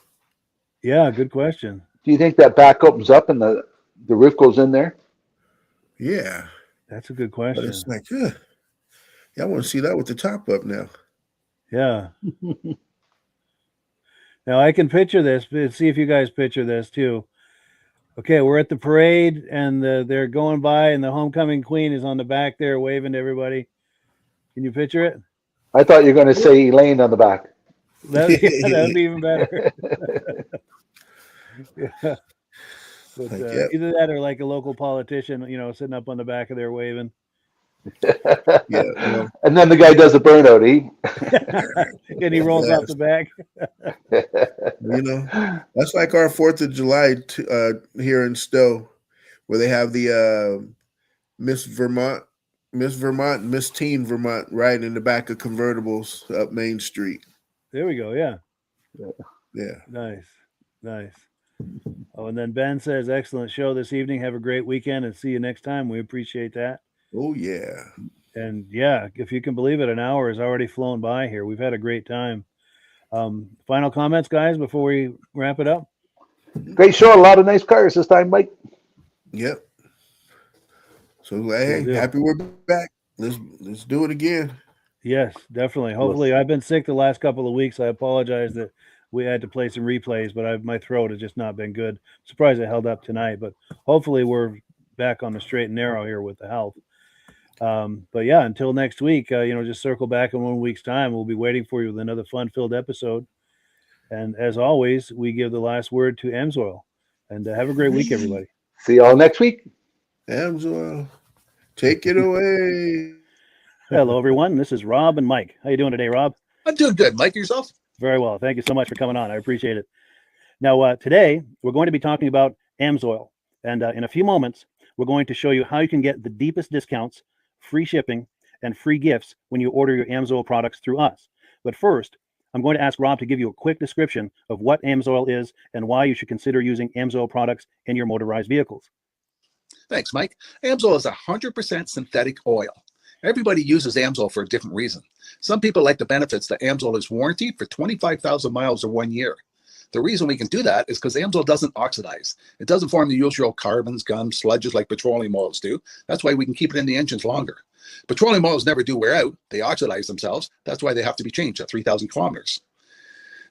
Yeah, good question. Do you think that back opens up and the roof goes in there? Yeah, that's a good question. But it's like, yeah, I want to see that with the top up now. Yeah. Now I can picture this. But see if you guys picture this too. Okay, we're at the parade, and they're going by, and the homecoming queen is on the back there waving to everybody. Can you picture it? I thought you were going to say Elaine on the back. That would be even better. Yeah. But Like, yeah, either that or like a local politician, sitting up on the back of there waving. yeah. Well, And then the guy does a burnout, And he rolls off the back. That's like our 4th of July here in Stowe, where they have the Miss Vermont, Miss Teen Vermont right in the back of convertibles up Main Street. There we go. Yeah. Yeah. Nice. Oh, and then Ben says, excellent show this evening. Have a great weekend and see you next time. We appreciate that. Oh, yeah. And yeah, if you can believe it, an hour has already flown by here. We've had a great time. Final comments, guys, before we wrap it up? Great show. A lot of nice cars this time, Mike. Yep. So, hey, happy we're back. Let's do it again. Yes, definitely. Hopefully, I've been sick the last couple of weeks. I apologize that we had to play some replays, but my throat has just not been good. Surprised I held up tonight, but hopefully we're back on the straight and narrow here with the health. But yeah, until next week, just circle back in 1 week's time. We'll be waiting for you with another fun-filled episode. And as always, we give the last word to Amsoil. And have a great week, everybody. See y'all next week. Amsoil, take it away. Hello, everyone. This is Rob and Mike. How you doing today, Rob? I'm doing good. Mike, yourself? Very well. Thank you so much for coming on. I appreciate it. Now, today, we're going to be talking about Amsoil. And in a few moments, we're going to show you how you can get the deepest discounts, free shipping, and free gifts when you order your Amsoil products through us. But first, I'm going to ask Rob to give you a quick description of what Amsoil is and why you should consider using Amsoil products in your motorized vehicles. Thanks, Mike. Amsoil is 100% synthetic oil. Everybody uses Amsoil for a different reason. Some people like the benefits that Amsoil is warranted for 25,000 miles or 1 year. The reason we can do that is because Amsoil doesn't oxidize. It doesn't form the usual carbons, gums, sludges like petroleum oils do. That's why we can keep it in the engines longer. Petroleum oils never do wear out. They oxidize themselves. That's why they have to be changed at 3,000 kilometers.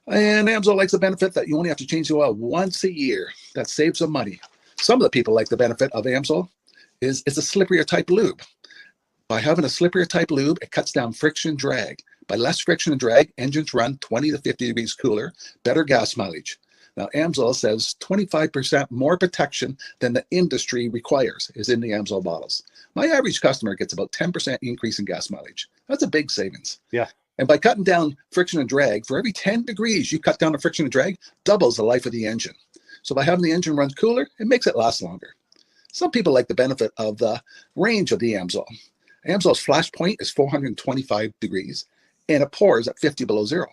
And Amsoil likes the benefit that you only have to change the oil once a year. That saves them money. Some of the people like the benefit of Amsoil is it's a slipperier type lube. By having a slipperier type lube, it cuts down friction drag. By less friction and drag, engines run 20 to 50 degrees cooler, better gas mileage. Now, Amsoil says 25% more protection than the industry requires is in the Amsoil bottles. My average customer gets about 10% increase in gas mileage. That's a big savings. Yeah. And by cutting down friction and drag, for every 10 degrees you cut down the friction and drag, doubles the life of the engine. So by having the engine run cooler, it makes it last longer. Some people like the benefit of the range of the Amsoil. Amsoil's flash point is 425 degrees, and it pours at 50 below zero.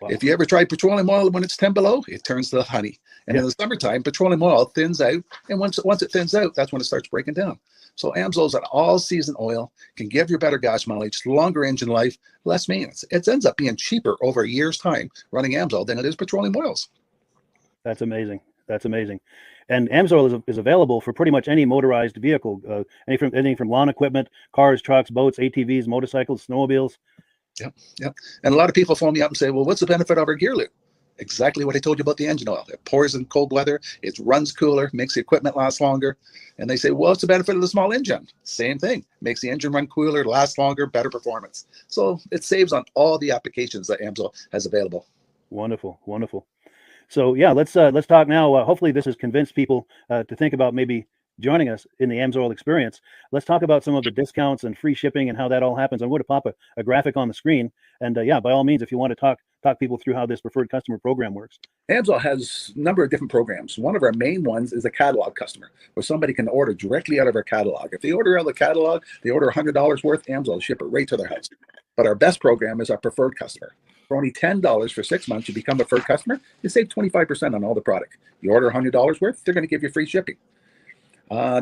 Wow. If you ever tried petroleum oil when it's 10 below, it turns to honey. And in the summertime, petroleum oil thins out, and once it thins out, that's when it starts breaking down. So Amsoil is an all-season oil, can give you better gas mileage, longer engine life, less maintenance. It ends up being cheaper over a year's time running Amsoil than it is petroleum oils. That's amazing. That's amazing. And Amsoil is available for pretty much any motorized vehicle, anything from lawn equipment, cars, trucks, boats, ATVs, motorcycles, snowmobiles. Yep. And a lot of people phone me up and say, well, what's the benefit of our gear lube? Exactly what I told you about the engine oil. It pours in cold weather, it runs cooler, makes the equipment last longer. And they say, well, what's the benefit of the small engine? Same thing. Makes the engine run cooler, last longer, better performance. So it saves on all the applications that Amsoil has available. Wonderful. So yeah, let's talk now. Hopefully this has convinced people to think about maybe joining us in the Amsoil experience. Let's talk about some of the discounts and free shipping and how that all happens. I'm going to pop a graphic on the screen. And yeah, by all means, if you want to talk people through how this preferred customer program works. Amsoil has a number of different programs. One of our main ones is a catalog customer, where somebody can order directly out of our catalog. If they order out of the catalog, they order $100 worth, Amsoil will ship it right to their house. But our best program is our preferred customer. For only $10 for 6 months, you become a preferred customer, you save 25% on all the product. You order $100 worth, they're going to give you free shipping.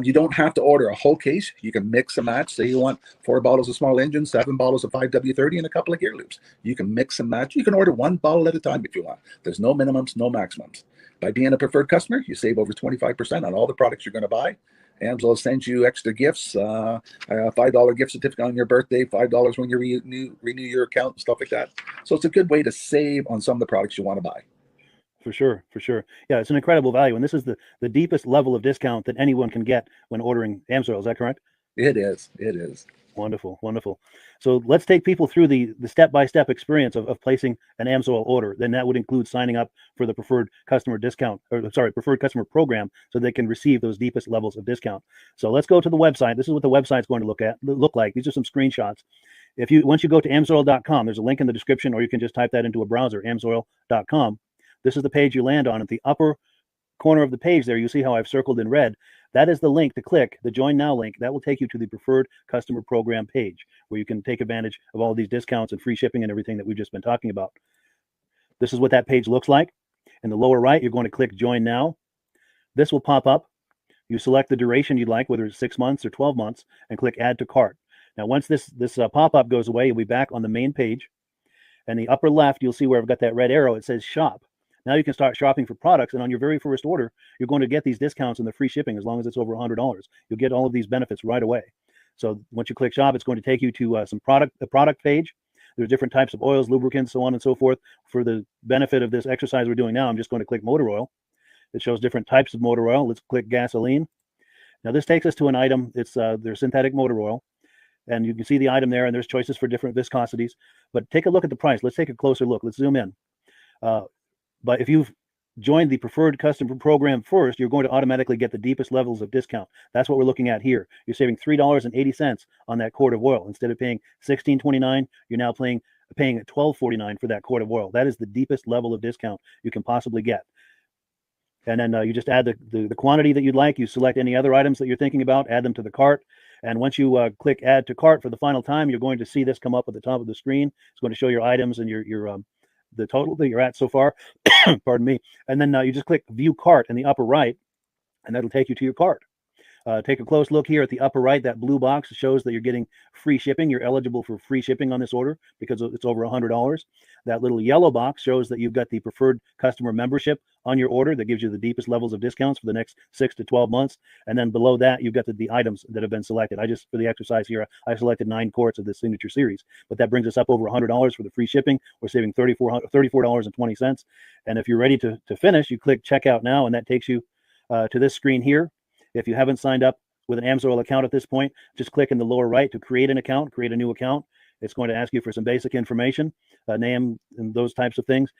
You don't have to order a whole case. You can mix and match. Say you want 4 bottles of small engine, 7 bottles of 5W30, and a couple of gear loops. You can mix and match. You can order 1 bottle at a time if you want. There's no minimums, no maximums. By being a preferred customer, you save over 25% on all the products you're going to buy. Amsoil sends you extra gifts, a $5 gift certificate on your birthday, $5 when you renew your account, stuff like that. So it's a good way to save on some of the products you want to buy. For sure, for sure. Yeah, it's an incredible value, and this is the deepest level of discount that anyone can get when ordering Amsoil. Is that correct? It is. It is. Wonderful, wonderful. So let's take people through the step-by-step experience of placing an Amsoil order. Then that would include signing up for the preferred customer discount, or sorry, preferred customer program, so they can receive those deepest levels of discount. So let's go to the website. This is what the website's going to look like. These are some screenshots. Once you go to amsoil.com, there's a link in the description, or you can just type that into a browser, amsoil.com. This is the page you land on. At the upper corner of the page there, you see how I've circled in red. That is the link to click, the Join Now link. That will take you to the preferred customer program page, where you can take advantage of all these discounts and free shipping and everything that we've just been talking about. This is what that page looks like. In the lower right, you're going to click Join Now. This will pop up. You select the duration you'd like, whether it's 6 months or 12 months, and click Add to Cart. Now, once this pop-up goes away, you'll be back on the main page. And the upper left, you'll see where I've got that red arrow. It says Shop. Now you can start shopping for products, and on your very first order, you're going to get these discounts and the free shipping as long as it's over $100. You'll get all of these benefits right away. So once you click Shop, it's going to take you to the product page. There's different types of oils, lubricants, so on and so forth. For the benefit of this exercise we're doing now, I'm just going to click motor oil. It shows different types of motor oil. Let's click gasoline. Now this takes us to an item. It's their synthetic motor oil. And you can see the item there, and there's choices for different viscosities. But take a look at the price. Let's take a closer look. Let's zoom in. But if you've joined the preferred customer program first, you're going to automatically get the deepest levels of discount. That's what we're looking at here. You're saving $3.80 on that quart of oil. Instead of paying $16.29, you're now paying $12.49 for that quart of oil. That is the deepest level of discount you can possibly get. And then you just add the quantity that you'd like. You select any other items that you're thinking about, add them to the cart. And once you click Add to Cart for the final time, you're going to see this come up at the top of the screen. It's going to show your items and the total that you're at so far. Pardon me. And then you just click View Cart in the upper right, and that'll take you to your cart. Take a close look here at the upper right. That blue box shows that you're getting free shipping. You're eligible for free shipping on this order because it's over $100. That little yellow box shows that you've got the preferred customer membership on your order that gives you the deepest levels of discounts for the next 6 to 12 months. And then below that, you've got the items that have been selected. For the exercise here, I selected 9 quarts of the signature series, but that brings us up over $100 for the free shipping. We're saving $34.20. And if you're ready to finish, you click Checkout Now, and that takes you to this screen here. If you haven't signed up with an Amsoil account at this point, just click in the lower right to create an account, create a new account. It's going to ask you for some basic information, name, and those types of things.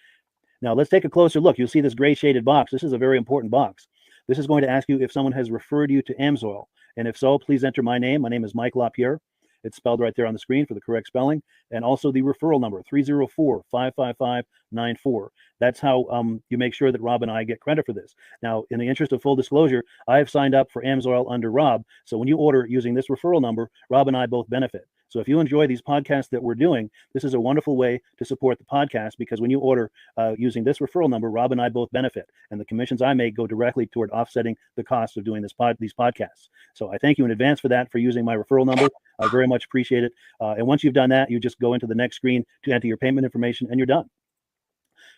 Now let's take a closer look. You'll see this gray shaded box. This is a very important box. This is going to ask you if someone has referred you to Amsoil. And if so, please enter my name. My name is Mike LaPierre. It's spelled right there on the screen for the correct spelling. And also the referral number, 304-555-94. That's how you make sure that Rob and I get credit for this. Now, in the interest of full disclosure, I have signed up for Amsoil under Rob. So when you order using this referral number, Rob and I both benefit. So if you enjoy these podcasts that we're doing, this is a wonderful way to support the podcast, because when you order using this referral number, Rob and I both benefit. And the commissions I make go directly toward offsetting the cost of doing these podcasts. So I thank you in advance for that, for using my referral number. I very much appreciate it. And once you've done that, you just go into the next screen to enter your payment information, and you're done.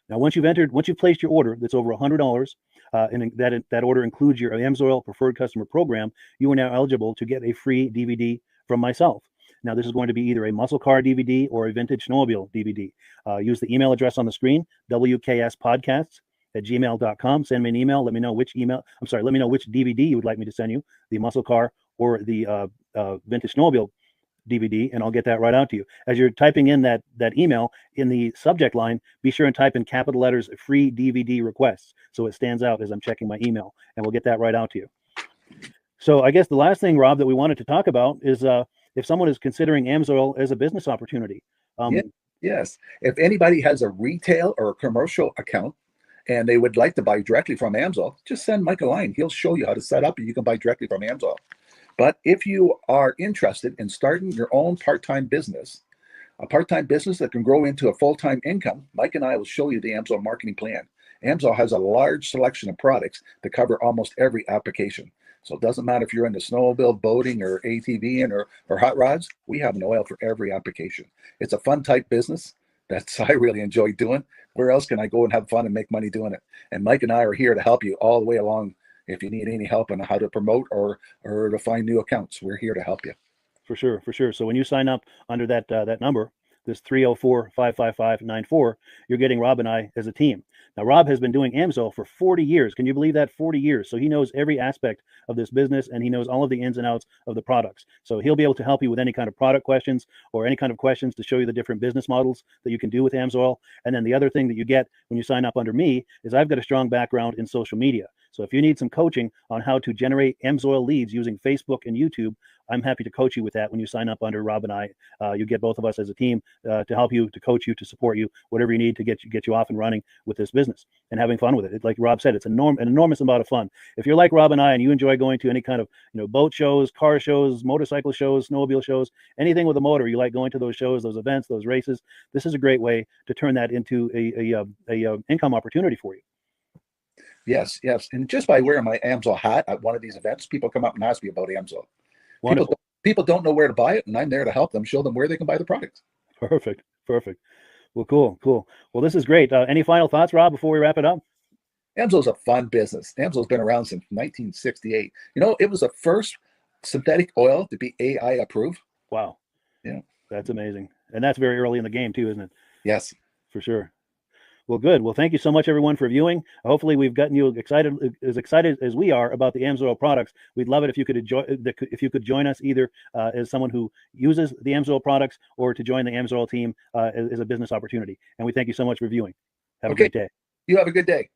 Now, once you've placed your order that's over $100, and that order includes your Amsoil Preferred Customer Program, you are now eligible to get a free DVD from myself. Now, this is going to be either a muscle car DVD or a vintage snowmobile DVD. Use the email address on the screen, wkspodcasts@gmail.com. Send me an email. Let me know which DVD you would like me to send you, the muscle car or the vintage snowmobile DVD, and I'll get that right out to you. As you're typing in that email, in the subject line, be sure and type in capital letters "free DVD requests" so it stands out as I'm checking my email, and we'll get that right out to you. So I guess the last thing, Rob, that we wanted to talk about is if someone is considering Amsoil as a business opportunity. Yes. If anybody has a retail or a commercial account and they would like to buy directly from Amsoil, just send Mike a line. He'll show you how to set up, and you can buy directly from Amsoil. But if you are interested in starting your own part-time business, a part-time business that can grow into a full-time income, Mike and I will show you the Amsoil marketing plan. Amsoil has a large selection of products that cover almost every application. So it doesn't matter if you're into snowmobile, boating, or ATVing, or hot rods, we have an oil for every application. It's a fun type business that I really enjoy doing. Where else can I go and have fun and make money doing it? And Mike and I are here to help you all the way along. If you need any help on how to promote or to find new accounts, we're here to help you. For sure. So when you sign up under that number, this 304-555-94, you're getting Rob and I as a team. Now, Rob has been doing Amsoil for 40 years. Can you believe that? 40 years. So he knows every aspect of this business, and he knows all of the ins and outs of the products. So he'll be able to help you with any kind of product questions or any kind of questions to show you the different business models that you can do with Amsoil. And then the other thing that you get when you sign up under me is I've got a strong background in social media. So if you need some coaching on how to generate Amsoil leads using Facebook and YouTube, I'm happy to coach you with that when you sign up under Rob and I. You get both of us as a team to help you, to coach you, to support you, whatever you need to get you off and running with this business and having fun with it. Like Rob said, it's an enormous amount of fun. If you're like Rob and I and you enjoy going to any kind of boat shows, car shows, motorcycle shows, snowmobile shows, anything with a motor, you like going to those shows, those events, those races, this is a great way to turn that into a income opportunity for you. Yes, yes. And just by wearing my Amsoil hat at one of these events, people come up and ask me about Amsoil. People don't know where to buy it, and I'm there to help them, show them where they can buy the product. Perfect. Well, cool. Well, this is great. Any final thoughts, Rob, before we wrap it up? Amsoil's a fun business. Amsoil's been around since 1968. It was the first synthetic oil to be AI approved. Wow. Yeah. That's amazing. And that's very early in the game too, isn't it? Yes. For sure. Well, good. Well, thank you so much, everyone, for viewing. Hopefully, we've gotten you excited as we are about the Amsoil products. We'd love it if you could join us either as someone who uses the Amsoil products or to join the Amsoil team as a business opportunity. And we thank you so much for viewing. Have a great day. You have a good day.